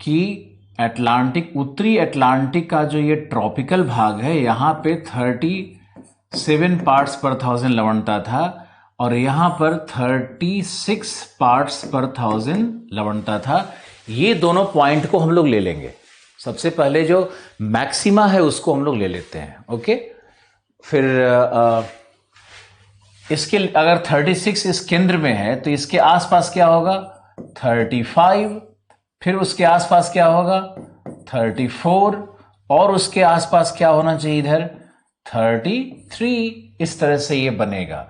कि अटलांटिक, उत्तरी अटलांटिक का जो ये ट्रॉपिकल भाग है, यहाँ पे 37 पार्ट्स पर 1000 लवणता था और यहाँ पर 36 पार्ट्स पर 1000 लवणता था। ये दोनों पॉइंट को हम लोग ले लेंगे। सबसे पहले जो मैक्सिमा है उसको हम लोग ले लेते हैं, ओके। फिर इसके अगर 36 इस केंद्र में है तो इसके आसपास क्या होगा 35, फिर उसके आसपास क्या होगा 34 और उसके आसपास क्या होना चाहिए इधर 33। इस तरह से ये बनेगा।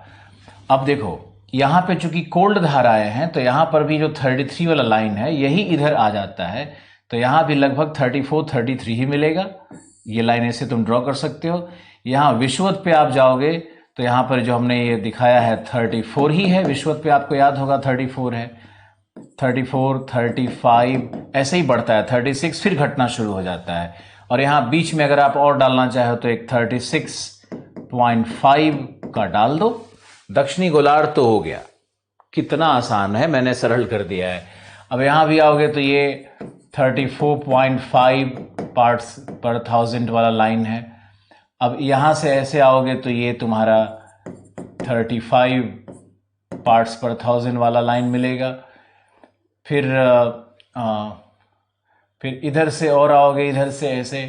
अब देखो यहां पे चूंकि कोल्ड धाराएं हैं तो यहां पर भी जो 33 वाला लाइन है यही इधर आ जाता है, तो यहां भी लगभग 34, 33 ही मिलेगा। ये लाइन ऐसे तुम ड्रॉ कर सकते हो। यहां विषुवत पे आप जाओगे तो यहां पर जो हमने ये दिखाया है 34 ही है, विषुवत पे आपको याद होगा 34 है, 34, 35 ऐसे ही बढ़ता है, 36 फिर घटना शुरू हो जाता है। और यहां बीच में अगर आप और डालना चाहो तो एक 36.5 का डाल दो। दक्षिणी गोलार्ध तो हो गया, कितना आसान है, मैंने सरल कर दिया है। अब यहां भी आओगे तो ये 34.5 पार्ट्स पर 1000 वाला लाइन है। अब यहां से ऐसे आओगे तो ये तुम्हारा 35 पार्ट्स पर 1000 वाला लाइन मिलेगा। फिर इधर से और आओगे, इधर से ऐसे,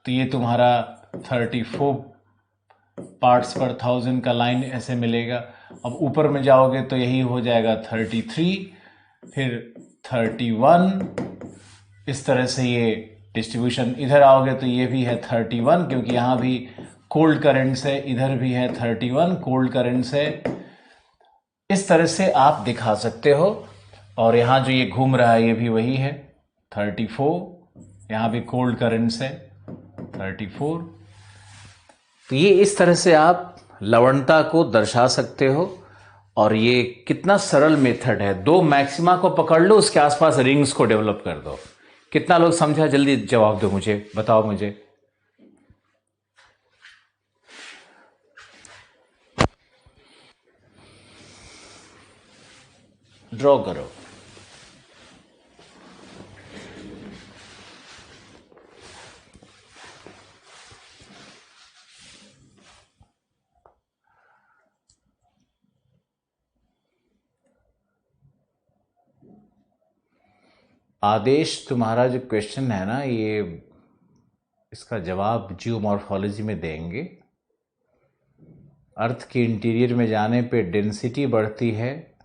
तो ये तुम्हारा 34 पार्ट्स पर 1000 का लाइन ऐसे मिलेगा। अब ऊपर में जाओगे तो यही हो जाएगा 33, फिर 31, इस तरह से ये डिस्ट्रीब्यूशन। इधर आओगे तो ये भी है 31 क्योंकि यहाँ भी कोल्ड करंट से, इधर भी है 31 कोल्ड करंट से। इस तरह से आप दिखा सकते हो। और यहाँ जो ये घूम रहा है ये भी वही है 34, यहाँ भी कोल्ड करंट से 34। तो ये इस तरह से आप लवणता को दर्शा सकते हो। और ये कितना सरल मेथड है, दो मैक्सिमा को पकड़ लो, उसके आसपास रिंग्स को डेवलप कर दो। कितना लोग समझा, जल्दी जवाब दो मुझे, बताओ मुझे। ड्रॉ करो। आदेश, तुम्हारा जो क्वेश्चन है ना, ये इसका जवाब जियोमॉर्फोलॉजी में देंगे। अर्थ के इंटीरियर में जाने पे डेंसिटी बढ़ती है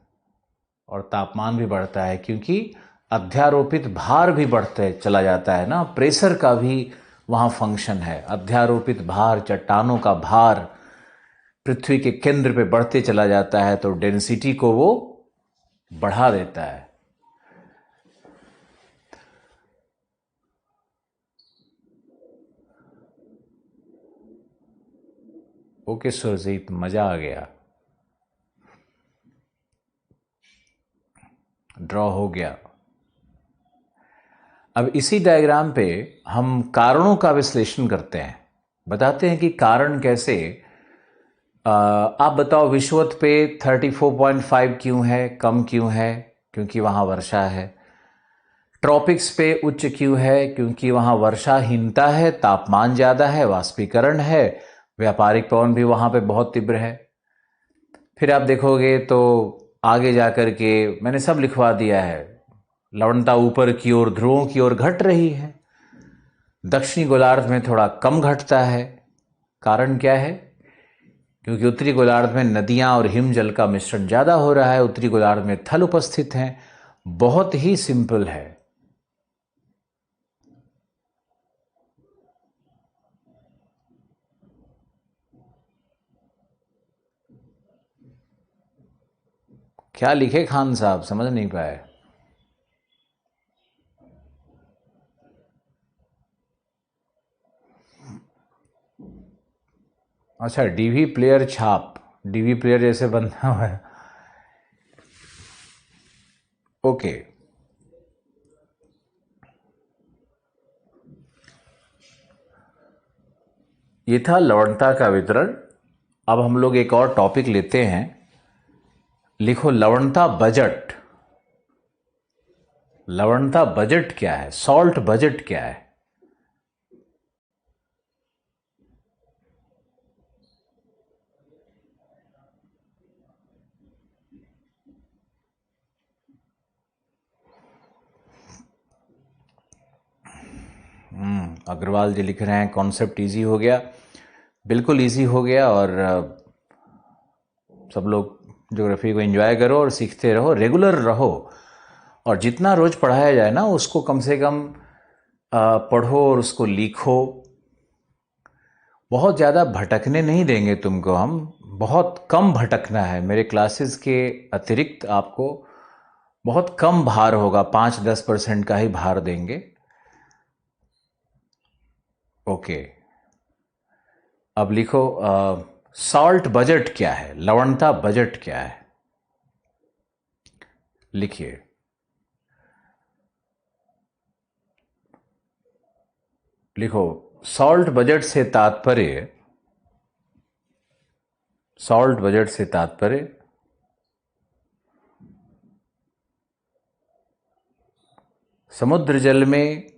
और तापमान भी बढ़ता है, क्योंकि अध्यारोपित भार भी बढ़ते चला जाता है ना, प्रेशर का भी वहाँ फंक्शन है। अध्यारोपित भार, चट्टानों का भार पृथ्वी के केंद्र पे बढ़ते चला जाता है, तो डेंसिटी को वो बढ़ा देता है। ओके सुरजीत, मजा आ गया, ड्रॉ हो गया। अब इसी डायग्राम पे हम कारणों का विश्लेषण करते हैं, बताते हैं कि कारण कैसे। आप बताओ विषुवत पे 34.5 क्यों है, कम क्यों है? क्योंकि वहां वर्षा है। ट्रॉपिक्स पे उच्च क्यों है? क्योंकि वहां वर्षाहीनता है, तापमान ज्यादा है, वाष्पीकरण है, व्यापारिक पवन भी वहां पे बहुत तीव्र है। फिर आप देखोगे तो आगे जाकर के मैंने सब लिखवा दिया है। लवणता ऊपर की ओर ध्रुवों की ओर घट रही है, दक्षिणी गोलार्ध में थोड़ा कम घटता है। कारण क्या है? क्योंकि उत्तरी गोलार्ध में नदियां और हिमजल का मिश्रण ज्यादा हो रहा है, उत्तरी गोलार्ध में थल उपस्थित हैं। बहुत ही सिंपल है। क्या लिखे खान साहब, समझ नहीं पाए। अच्छा, डीवी प्लेयर छाप, डीवी प्लेयर जैसे बनना हुआ है। ओके, ये था लवणता का वितरण। अब हम लोग एक और टॉपिक लेते हैं। लिखो लवणता बजट। लवणता बजट क्या है? सॉल्ट बजट क्या है? अग्रवाल जी लिख रहे हैं कॉन्सेप्ट इजी हो गया। बिल्कुल इजी हो गया। और सब लोग ज्योग्राफी को एंजॉय करो और सीखते रहो, रेगुलर रहो। और जितना रोज पढ़ाया जाए ना, उसको कम से कम पढ़ो और उसको लिखो। बहुत ज़्यादा भटकने नहीं देंगे तुमको हम। बहुत कम भटकना है। मेरे क्लासेस के अतिरिक्त आपको बहुत कम भार होगा, 5-10% का ही भार देंगे। ओके, अब लिखो सॉल्ट बजट क्या है, लवणता बजट क्या है? लिखिए। लिखो सॉल्ट बजट से तात्पर्य, सॉल्ट बजट से तात्पर्य समुद्र जल में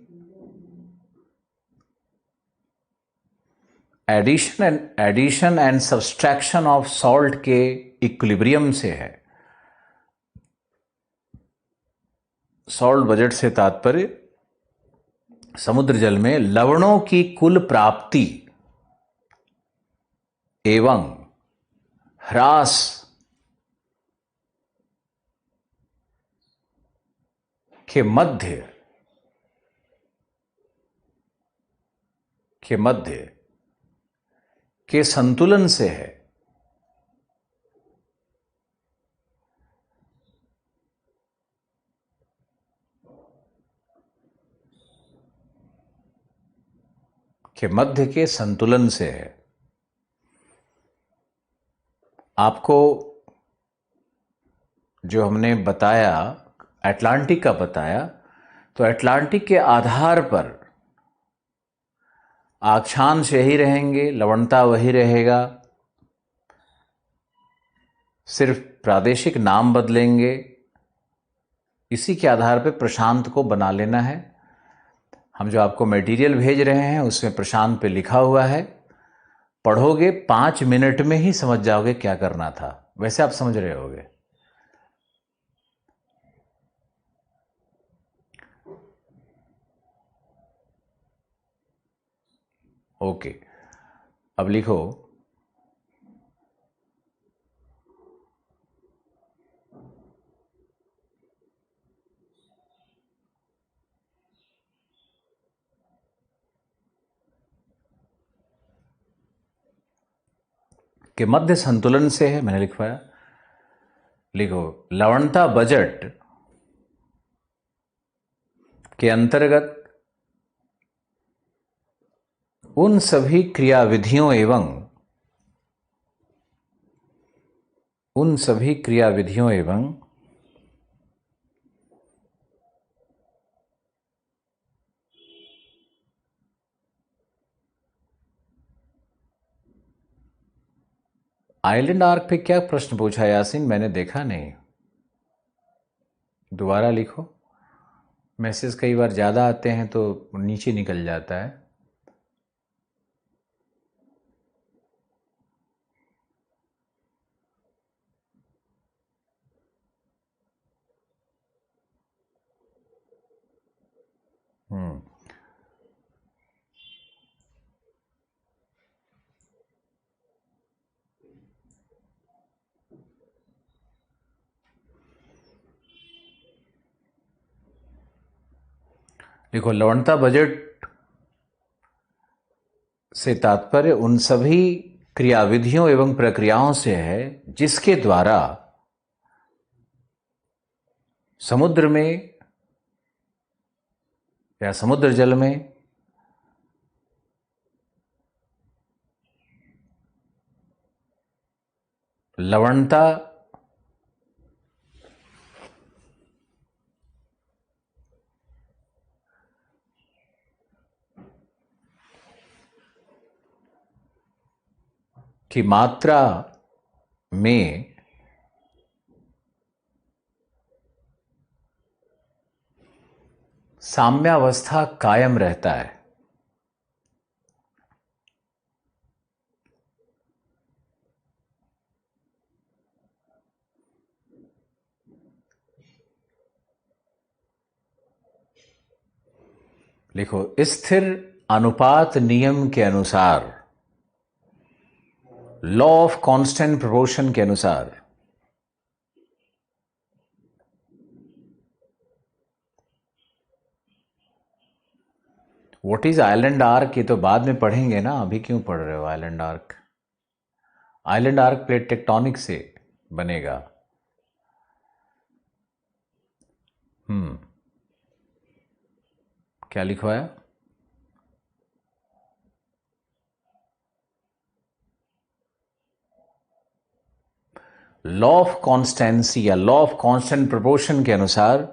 addition and subtraction of salt के इक्विलिब्रियम से है। सॉल्ट बजट से तात्पर्य समुद्र जल में लवणों की कुल प्राप्ति एवं ह्रास के मध्य के संतुलन से है। के मध्य के संतुलन से है। आपको जो हमने बताया, अटलांटिक का बताया, तो अटलांटिक के आधार पर अक्षांश यही रहेंगे, लवणता वही रहेगा, सिर्फ प्रादेशिक नाम बदलेंगे। इसी के आधार पर प्रशांत को बना लेना है। हम जो आपको मटेरियल भेज रहे हैं उसमें प्रशांत पे लिखा हुआ है। पढ़ोगे 5 मिनट में ही समझ जाओगे क्या करना था। वैसे आप समझ रहे होगे। ओके, अब लिखो कि मध्य संतुलन से है, मैंने लिखवाया। लिखो लवणता बजट के अंतर्गत उन सभी क्रियाविधियों एवं आइलैंड आर्क पे क्या प्रश्न पूछा यासीन, मैंने देखा नहीं। दोबारा लिखो। मैसेज कई बार ज़्यादा आते हैं तो नीचे निकल जाता है। हम्म। देखो, लवणता बजट से तात्पर्य उन सभी क्रियाविधियों एवं प्रक्रियाओं से है जिसके द्वारा समुद्र में या समुद्र जल में लवणता की मात्रा में साम्यावस्था कायम रहता है। लिखो, स्थिर अनुपात नियम के अनुसार, लॉ ऑफ कांस्टेंट प्रोपोर्शन के अनुसार व्हाट इज आइलैंड आर्क, ये तो बाद में पढ़ेंगे ना, अभी क्यों पढ़ रहे हो island arc? Island arc plate tectonic से बनेगा। क्या लिखवाया? लॉ ऑफ कॉन्स्टेंसी या लॉ ऑफ कांस्टेंट प्रोपोर्शन के अनुसार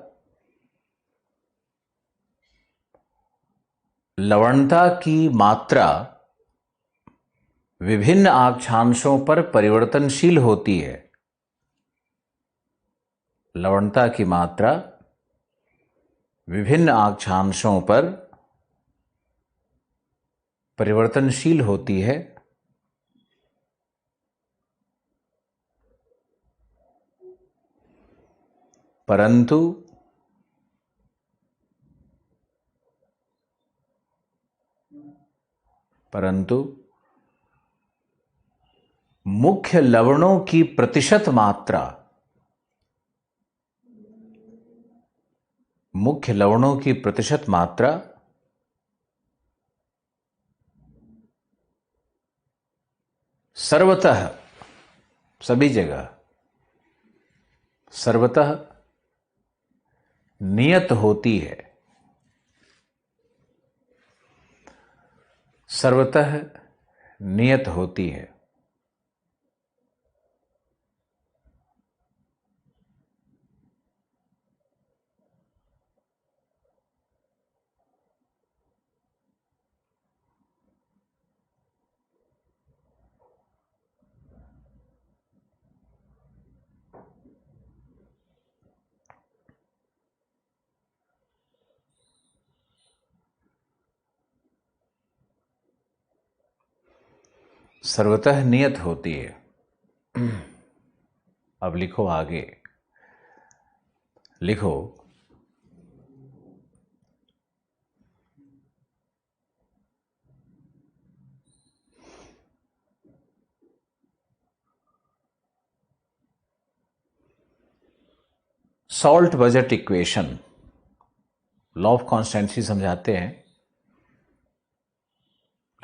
लवणता की मात्रा विभिन्न अक्षांशों पर परिवर्तनशील होती है। लवणता की मात्रा विभिन्न अक्षांशों पर परिवर्तनशील होती है, परंतु मुख्य लवणों की प्रतिशत मात्रा, मुख्य लवणों की प्रतिशत मात्रा सर्वतः, सभी जगह सर्वतः नियत होती है। सर्वतः नियत होती है। सर्वतः नियत होती है। अब लिखो आगे, लिखो, salt budget equation, law of constituency समझाते हैं,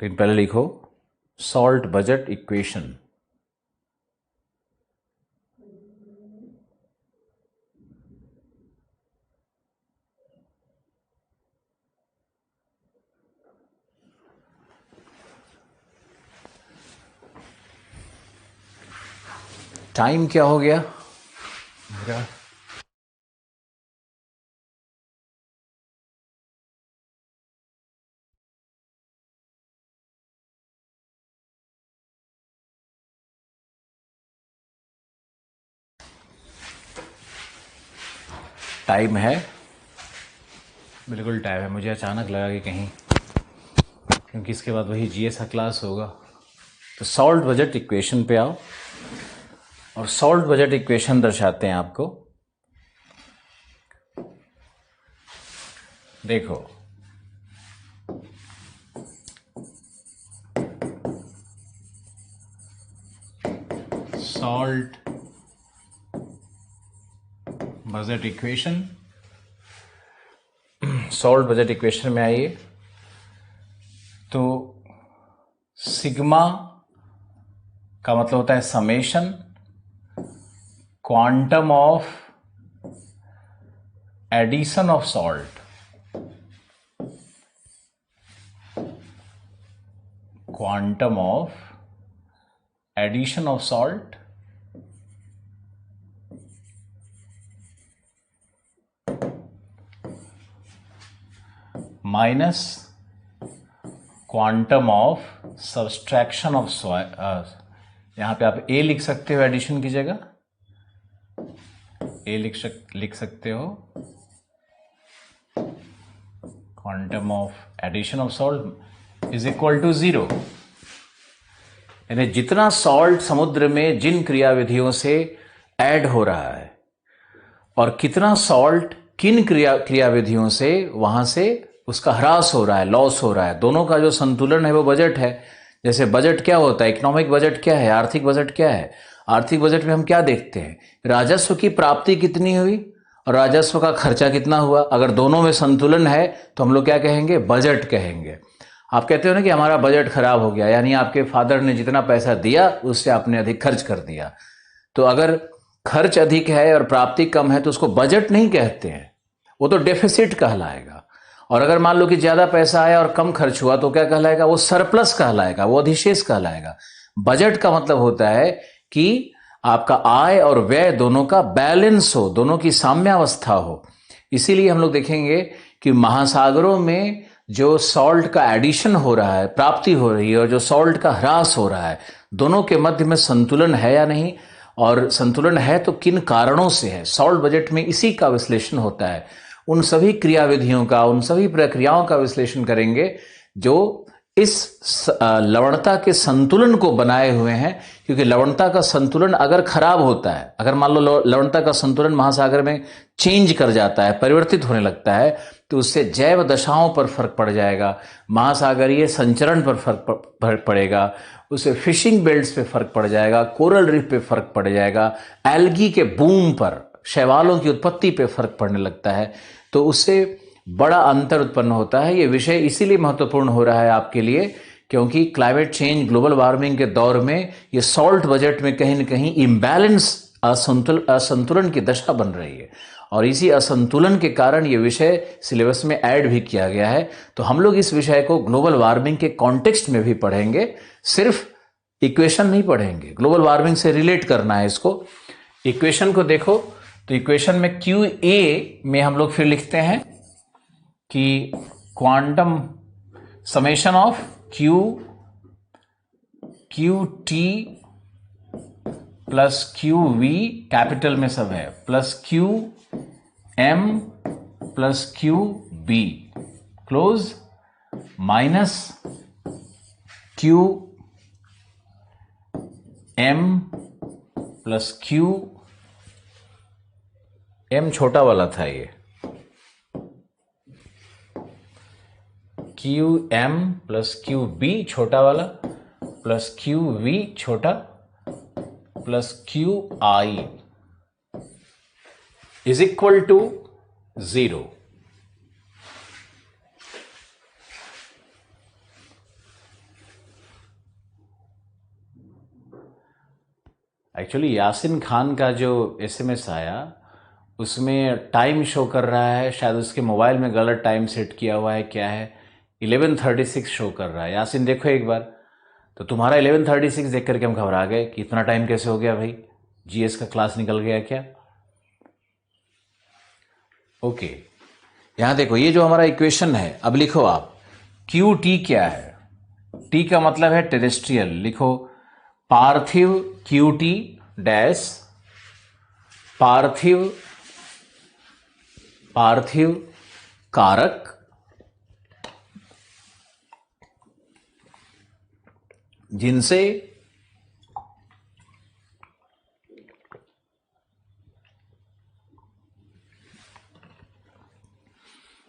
लेकिन पहले लिखो सॉल्ट बजट इक्वेशन। टाइम क्या हो गया मेरा? टाइम है बिल्कुल टाइम है, मुझे अचानक लगा कि कहीं, क्योंकि इसके बाद वही जीएस का क्लास होगा। तो सॉल्ट बजट इक्वेशन पे आओ, और सॉल्ट बजट इक्वेशन दर्शाते हैं आपको। देखो, salt budget equation, salt budget equation में आइए। तो सिग्मा का मतलब होता है summation quantum of addition of salt, quantum of addition of salt minus quantum of subtraction of यहां पे आप ए लिख सकते हो एडिशन की जगह, ए लिख सकते हो, quantum of addition of salt is equal to 0। यानी जितना सॉल्ट समुद्र में जिन क्रियाविधियों से ऐड हो रहा है और कितना सॉल्ट किन क्रियाविधियों से वहां से उसका ह्रास हो रहा है, लॉस हो रहा है, दोनों का जो संतुलन है वो बजट है। जैसे बजट क्या होता है, इकोनॉमिक बजट क्या है, आर्थिक बजट क्या है। आर्थिक बजट में हम क्या देखते हैं, राजस्व की प्राप्ति कितनी हुई और राजस्व का खर्चा कितना हुआ। अगर दोनों में संतुलन है तो हम लोग क्या कहेंगे, बजट कहेंगे। आप कहते हो ना कि हमारा बजट खराब हो गया, यानी आपके फादर ने जितना पैसा दिया उससे आपने अधिक खर्च कर दिया। तो अगर खर्च अधिक है और प्राप्ति कम है तो उसको बजट नहीं कहते हैं, वो तो डेफिसिट कहलाएगा। और अगर मान लो कि ज्यादा पैसा आया और कम खर्च हुआ तो क्या कहलाएगा, वो सरप्लस कहलाएगा, वो अधिशेष कहलाएगा। बजट का मतलब होता है कि आपका आय और व्यय दोनों का बैलेंस हो, दोनों की साम्यावस्था हो। इसीलिए हम लोग देखेंगे कि महासागरों में जो सॉल्ट का एडिशन हो रहा है, प्राप्ति हो रही है, और जो सॉल्ट का ह्रास हो रहा है, दोनों के मध्य में संतुलन है या नहीं, और संतुलन है तो किन कारणों से है। सॉल्ट बजट में इसी का विश्लेषण होता है। उन सभी क्रियाविधियों का, उन सभी प्रक्रियाओं का विश्लेषण करेंगे जो इस लवणता के संतुलन को बनाए हुए हैं। क्योंकि लवणता का संतुलन अगर खराब होता है, अगर मान लो लवणता का संतुलन महासागर में चेंज कर जाता है, परिवर्तित होने लगता है, तो उससे जैव दशाओं पर फर्क पड़ जाएगा, महासागरीय संचरण पर फर्क पड़ेगा, उससे फिशिंग बेल्ट्स पे फर्क पड़ जाएगा, कोरल रीफ पे फर्क पड़ जाएगा, एल्गी के बूम पर, शैवालों की उत्पत्ति पे फर्क पड़ने लगता है। तो उससे बड़ा अंतर उत्पन्न होता है। ये विषय इसीलिए महत्वपूर्ण हो रहा है आपके लिए क्योंकि क्लाइमेट चेंज, ग्लोबल वार्मिंग के दौर में ये सॉल्ट बजट में कहीं न कहीं इम्बैलेंस, असंतुलन की दशा बन रही है, और इसी असंतुलन के कारण ये विषय सिलेबस में ऐड भी किया गया है। तो हम लोग इस विषय को ग्लोबल वार्मिंग के कॉन्टेक्स्ट में भी पढ़ेंगे, सिर्फ इक्वेशन नहीं पढ़ेंगे, ग्लोबल वार्मिंग से रिलेट करना है इसको। इक्वेशन को देखो तो इक्वेशन में क्यू ए में हम लोग फिर लिखते हैं कि quantum summation of Q T plus Q V, capital में सब है, plus Q M plus Q B close, minus Q M plus Q M छोटा वाला था ये, Q M plus Q B छोटा वाला, प्लस क्यू वी छोटा, plus Q I is equal to 0। Actually Yasin Khan का जो एसएमएस आया उसमें टाइम शो कर रहा है, शायद उसके मोबाइल में गलत टाइम सेट किया हुआ है, क्या है, 11:36 शो कर रहा है। यासिन देखो एक बार, तो तुम्हारा 11:36 देख करके हम घबरा गए कि इतना टाइम कैसे हो गया भाई, जीएस का क्लास निकल गया क्या। ओके, यहां देखो ये जो हमारा इक्वेशन है, अब लिखो आप क्यू टी क्या है। टी का मतलब है टेरेस्ट्रियल, लिखो पार्थिव क्यू टी डैश, पार्थिव कारक जिनसे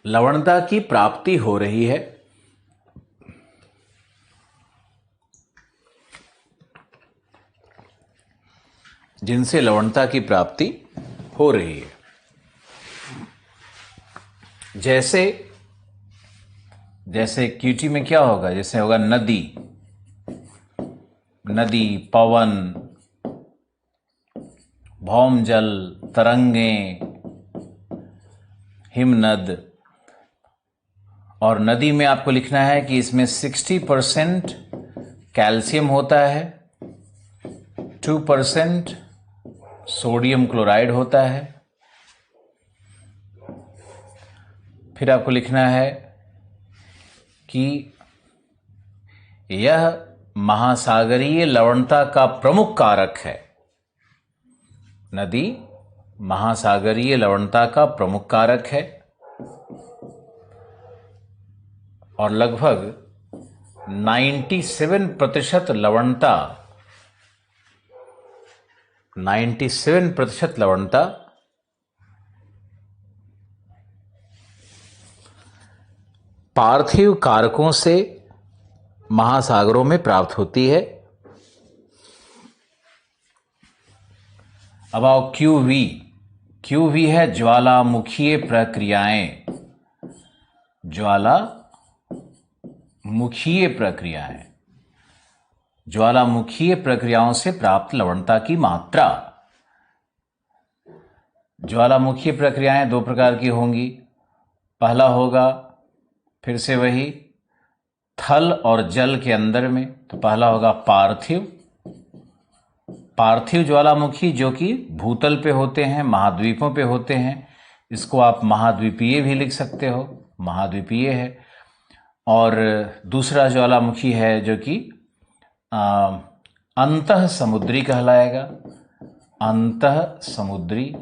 लवणता की प्राप्ति हो रही है, जिनसे लवणता की प्राप्ति हो रही है। जैसे क्यूटी में क्या होगा, जैसे होगा नदी, पवन, भौमजल, तरंगें, हिमनद। और नदी में आपको लिखना है कि इसमें 60% कैल्शियम होता है, 2% सोडियम क्लोराइड होता है। फिर आपको लिखना है कि यह महासागरीय लवणता का प्रमुख कारक है। नदी महासागरीय लवणता का प्रमुख कारक है और लगभग 97% लवणता 97% लवणता पार्थिव कारकों से महासागरों में प्राप्त होती है। अब आओ क्यूवी है ज्वालामुखीय प्रक्रियाएं। ज्वालामुखीय प्रक्रियाओं से प्राप्त लवणता की मात्रा। ज्वालामुखीय प्रक्रियाएं दो प्रकार की होंगी। पहला होगा फिर से वही थल और जल के अंदर में, तो पहला होगा पार्थिव ज्वालामुखी, जो कि भूतल पे होते हैं, महाद्वीपों पे होते हैं। इसको आप महाद्वीपीय भी लिख सकते हो, महाद्वीपीय है। और दूसरा ज्वालामुखी है जो कि अंतः समुद्री कहलाएगा, अंतः समुद्री।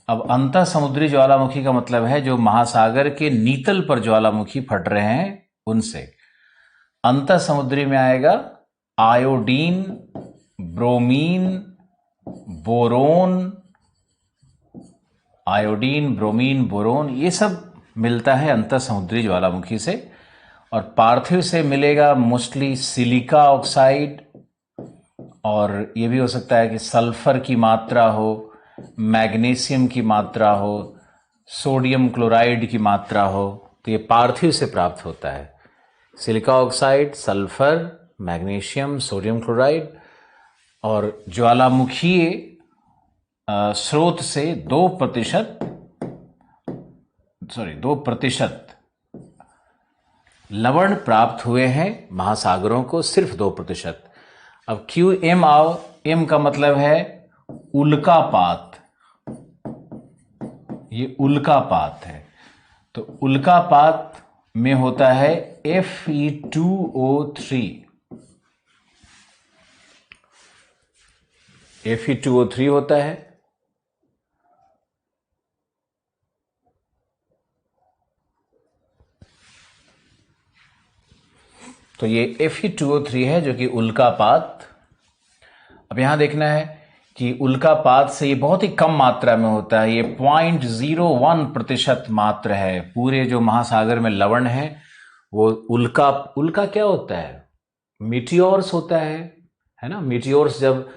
अब अंतः समुद्री ज्वालामुखी का मतलब है जो महासागर के नीतल पर ज्वालामुखी फट रहे हैं उनसे। अंतः समुद्री में आएगा आयोडीन, ब्रोमीन, बोरोन, ये सब मिलता है अंतः समुद्री ज्वालामुखी से। और पार्थिव से मिलेगा मोस्टली सिलिका ऑक्साइड, और ये भी हो सकता है कि सल्फर की मात्रा हो, मैग्नीशियम की मात्रा हो, सोडियम क्लोराइड की मात्रा हो, तो ये पार्थिव से प्राप्त होता है। Silica oxide, sulphur, magnesium, sodium chloride. और ज्वालामुखीय स्रोत से 2% लवण प्राप्त हुए हैं महासागरों को, सिर्फ 2%। अब QM आओ, M का मतलब है उल्कापात। ये उल्कापात है, तो उल्कापात में होता है Fe2O3 होता है। तो ये Fe2O3 है जो कि उल्कापात। अब यहां देखना है कि उल्कापात से ये बहुत ही कम मात्रा में होता है, ये 0.01% मात्र है। पूरे जो महासागर में लवण है वो उल्का क्या होता है, मीटियोर्स होता है ना। मीटियोर्स जब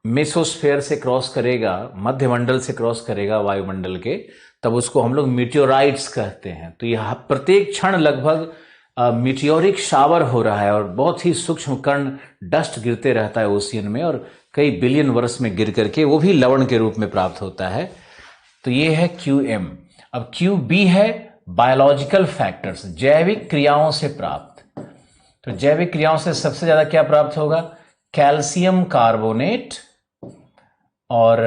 मेसोस्फेयर से क्रॉस करेगा, मध्यमंडल से क्रॉस करेगा वायुमंडल के, तब उसको हम लोग मीटियोराइट्स कहते हैं। तो यह प्रत्येक क्षण लगभग मीटियोरिक शावर हो रहा है और बहुत ही सूक्ष्म कण डस्ट गिरते रहता है ओशियन में, और कई बिलियन वर्ष में गिर करके वो भी लवण के रूप में प्राप्त होता है। तो ये है QM। अब QB है बायोलॉजिकल फैक्टर्स, जैविक क्रियाओं से प्राप्त। तो जैविक क्रियाओं से सबसे ज्यादा क्या प्राप्त होगा, कैल्शियम कार्बोनेट, और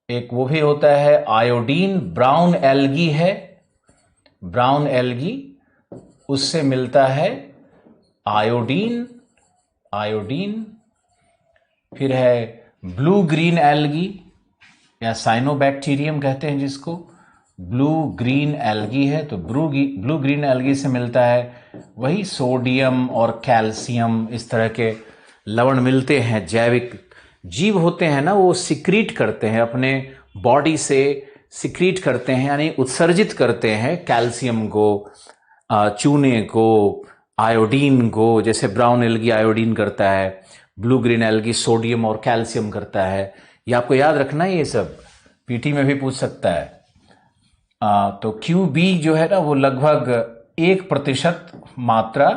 एक वो भी होता है आयोडीन। ब्राउन एल्गी है, ब्राउन एल्गी, उससे मिलता है आयोडीन। फिर है ब्लू ग्रीन एल्गी या साइनोबैक्टीरियम कहते हैं जिसको, ब्लू ग्रीन एल्गी है, तो ब्लू ग्रीन एल्गी से मिलता है वही सोडियम और कैल्शियम, इस तरह के लवण मिलते हैं। जैविक जीव होते हैं ना, वो सिक्रीट करते हैं अपने बॉडी से, सिक्रीट करते हैं यानी उत्सर्जित करते हैं कैल्शियम को, चूने को, आयोडीन को। जैसे ब्राउन एल्गी आयोडीन करता है, ब्लू ग्रीन एल्गी सोडियम और कैल्शियम करता है। ये आपको याद रखना है, ये सब पीटी में भी पूछ सकता है। तो क्यूबी जो है ना वो लगभग 1% मात्रा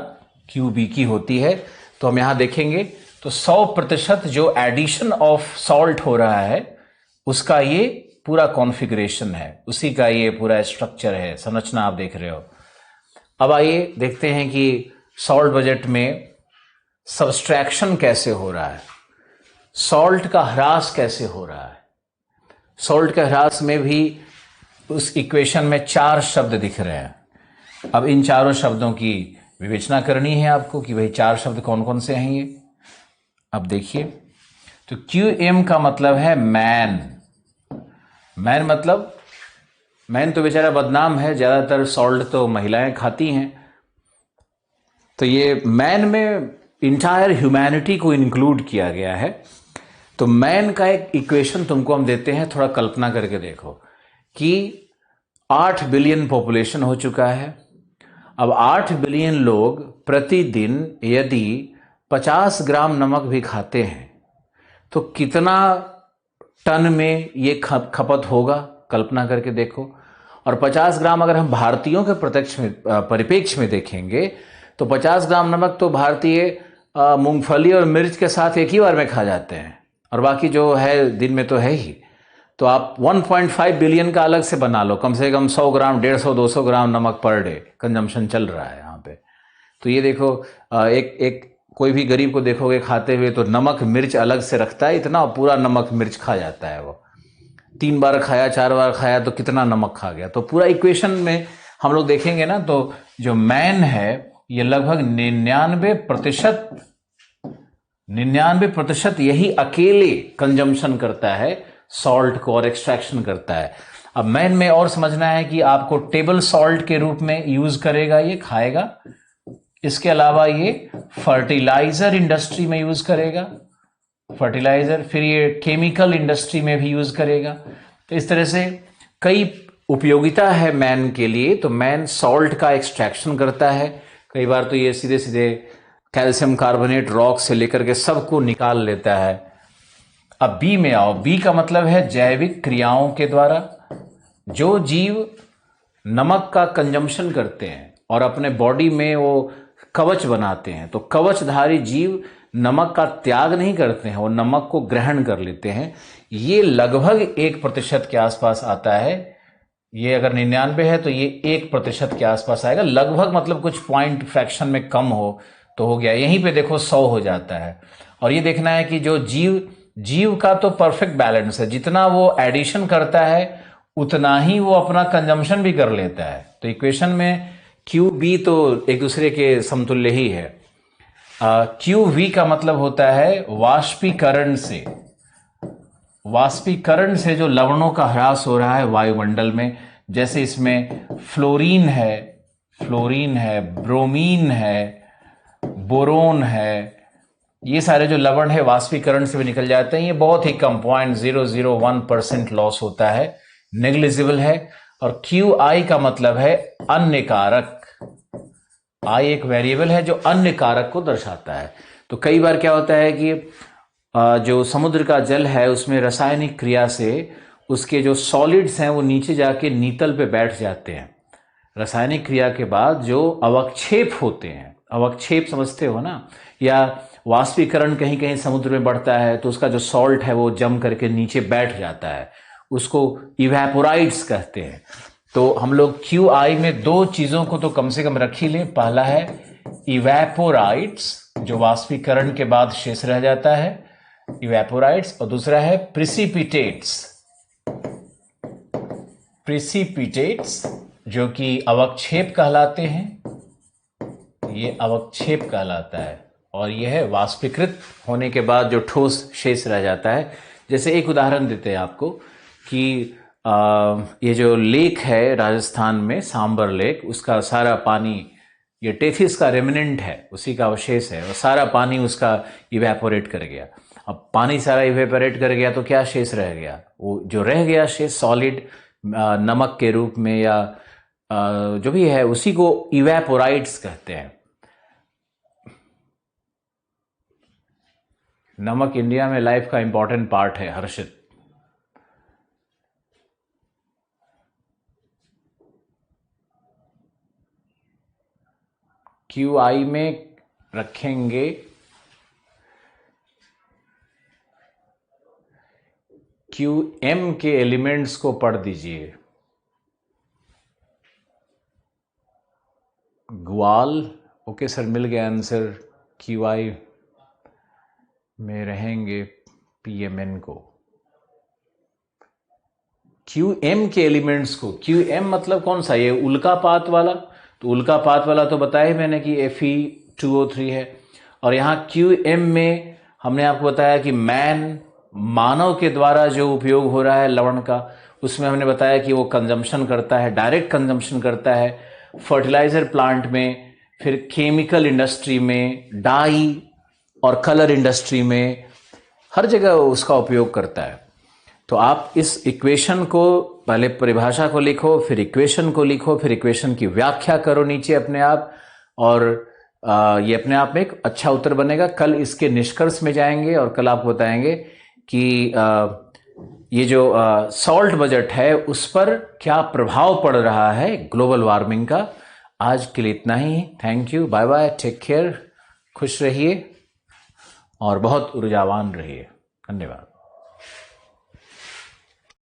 क्यूबी की होती है। तो हम यहां देखेंगे तो 100% जो एडिशन ऑफ सॉल्ट हो रहा है उसका ये पूरा कॉन्फ़िगरेशन है, उसी का ये पूरा स्ट्रक्चर है, संरचना आप देख रहे हो। अब आइए देखते हैं कि सॉल्ट बजट में सब्सट्रैक्शन कैसे हो रहा है, सॉल्ट का ह्रास कैसे हो रहा है। सॉल्ट का ह्रास में भी उस इक्वेशन में 4 शब्द दिख रहे हैं। अब इन चारों शब्दों की विवेचना करनी है आपको कि भाई 4 शब्द कौन कौन से हैं ये। अब देखिए, तो क्यू का मतलब है मैन। मैन मतलब, मैन तो बेचारा बदनाम है, ज्यादातर सॉल्ट तो महिलाएं खाती हैं। तो ये मैन में इंटायर ह्यूमैनिटी को इंक्लूड किया गया है। तो मैन का एक इक्वेशन तुमको हम देते हैं, थोड़ा कल्पना करके देखो कि 8 बिलियन पॉपुलेशन हो चुका है। अब 8 बिलियन लोग प्रतिदिन यदि 50 ग्राम नमक भी खाते हैं तो कितना टन में ये खपत होगा, कल्पना करके देखो। और 50 ग्राम अगर हम भारतीयों के परिप्रेक्ष्य में देखेंगे तो 50 ग्राम नमक तो भारतीय मूंगफली और मिर्च के साथ एक ही बार में खा जाते हैं, और बाकी जो है दिन में तो है ही। तो आप 1.5 बिलियन का अलग से बना लो, कम से कम 100 ग्राम, 150-200 ग्राम नमक पर डे कंजम्पशन चल रहा है यहाँ पे। तो ये देखो, एक कोई भी गरीब को देखोगे खाते हुए तो नमक मिर्च अलग से रखता है, इतना पूरा नमक मिर्च खा जाता है वो। 3 बार खाया, 4 बार खाया तो कितना नमक खा गया। तो पूरा इक्वेशन में हम लोग देखेंगे ना, तो जो मैन है ये लगभग 99% यही अकेले कंजम्पशन करता है सॉल्ट को और एक्सट्रैक्शन करता है। अब मैन में और समझना है कि आपको टेबल सॉल्ट के रूप में यूज करेगा, ये खाएगा। इसके अलावा ये फर्टिलाइजर इंडस्ट्री में यूज करेगा, फर्टिलाइजर, फिर ये केमिकल इंडस्ट्री में भी यूज करेगा। तो इस तरह से कई उपयोगिता है मैन के लिए। तो मैन सॉल्ट का एक्सट्रैक्शन करता है, कई बार तो ये सीधे सीधे कैल्शियम कार्बोनेट रॉक से लेकर के सबको निकाल लेता है। अब बी में आओ, बी का मतलब है जैविक क्रियाओं के द्वारा। जो जीव नमक का कंजम्पशन करते हैं और अपने बॉडी में वो कवच बनाते हैं, तो कवचधारी जीव नमक का त्याग नहीं करते हैं, वो नमक को ग्रहण कर लेते हैं। ये लगभग 1% के आसपास आता है। ये अगर 99 है तो ये 1% के आसपास आएगा, लगभग, मतलब कुछ पॉइंट फ्रैक्शन में कम हो तो हो गया। यहीं पे देखो 100 हो जाता है। और ये देखना है कि जो जीव का तो परफेक्ट बैलेंस है, जितना वो एडिशन करता है उतना ही वो अपना कंजम्पशन भी कर लेता है। तो इक्वेशन में क्यू बी तो एक दूसरे के समतुल्य ही है। क्यू वी का मतलब होता है वाष्पीकरण से। वाष्पीकरण से जो लवणों का ह्रास हो रहा है वायुमंडल में, जैसे इसमें फ्लोरीन है, ब्रोमीन है, बोरोन है, ये सारे जो लवण है वाष्पीकरण से भी निकल जाते हैं। ये बहुत ही कम 0.001% लॉस होता है, नेग्लिजिबल है। और क्यू आई का मतलब है अन्य कारक। आई एक वेरिएबल है जो अन्य कारक को दर्शाता है। तो कई बार क्या होता है कि जो समुद्र का जल है उसमें रासायनिक क्रिया से उसके जो सॉलिड्स हैं वो नीचे जाके नीतल पे बैठ जाते हैं। रासायनिक क्रिया के बाद जो अवक्षेप होते हैं, अवक्षेप समझते हो ना, या वाष्पीकरण कहीं कहीं समुद्र में बढ़ता है तो उसका जो सॉल्ट है वो जम करके नीचे बैठ जाता है, उसको इवेपोराइट्स कहते हैं। तो हम लोग क्यू आई में 2 चीजों को तो कम से कम रख ही लें। पहला है इवेपोराइट्स, जो वाष्पीकरण के बाद शेष रह जाता है, इवेपोराइट्स, और दूसरा है प्रिसिपिटेट्स, जो कि अवक्षेप कहलाते हैं। ये अवक्षेप कहलाता है और यह है वाष्पीकृत होने के बाद जो ठोस शेष रह जाता है। जैसे एक उदाहरण देते हैं आपको कि ये जो लेक है राजस्थान में, सांबर लेक, उसका सारा पानी, ये टेथिस का रेमिनेंट है, उसी का अवशेष है, और सारा पानी उसका इवेपोरेट कर गया। अब पानी सारा इवेपोरेट कर गया तो क्या शेष रह गया? वो जो रह गया शेष सॉलिड नमक के रूप में या जो भी है, उसी को इवेपोराइट्स कहते हैं। नमक इंडिया में लाइफ का इंपॉर्टेंट पार्ट है हर्षित। QI में रखेंगे QM के एलिमेंट्स को पढ़ दीजिए। ग्वाल, ओके सर, मिल गया आंसर। QI में रहेंगे PMN को। QM के एलिमेंट्स को, QM मतलब कौन सा? ये उल्कापात वाला। तो उल्कापात वाला तो बताया मैंने कि Fe2O3 है। और यहाँ QM में हमने आपको बताया कि मानव के द्वारा जो उपयोग हो रहा है लवण का, उसमें हमने बताया कि वो कंजम्पशन करता है, डायरेक्ट कंजम्पशन करता है फर्टिलाइजर प्लांट में, फिर केमिकल इंडस्ट्री में, डाई और कलर इंडस्ट्री में, हर जगह उसका उपयोग करता है। तो आप इस इक्वेशन को, पहले परिभाषा को लिखो, फिर इक्वेशन को लिखो, फिर इक्वेशन की व्याख्या करो नीचे अपने आप, और ये अपने आप में एक अच्छा उत्तर बनेगा। कल इसके निष्कर्ष में जाएंगे और कल आपको बताएंगे कि ये जो सॉल्ट बजट है उस पर क्या प्रभाव पड़ रहा है ग्लोबल वार्मिंग का। आज के लिए इतना ही। Thank you, bye bye, take care, खुश रहिए और बहुत ऊर्जावान रहिए। धन्यवाद।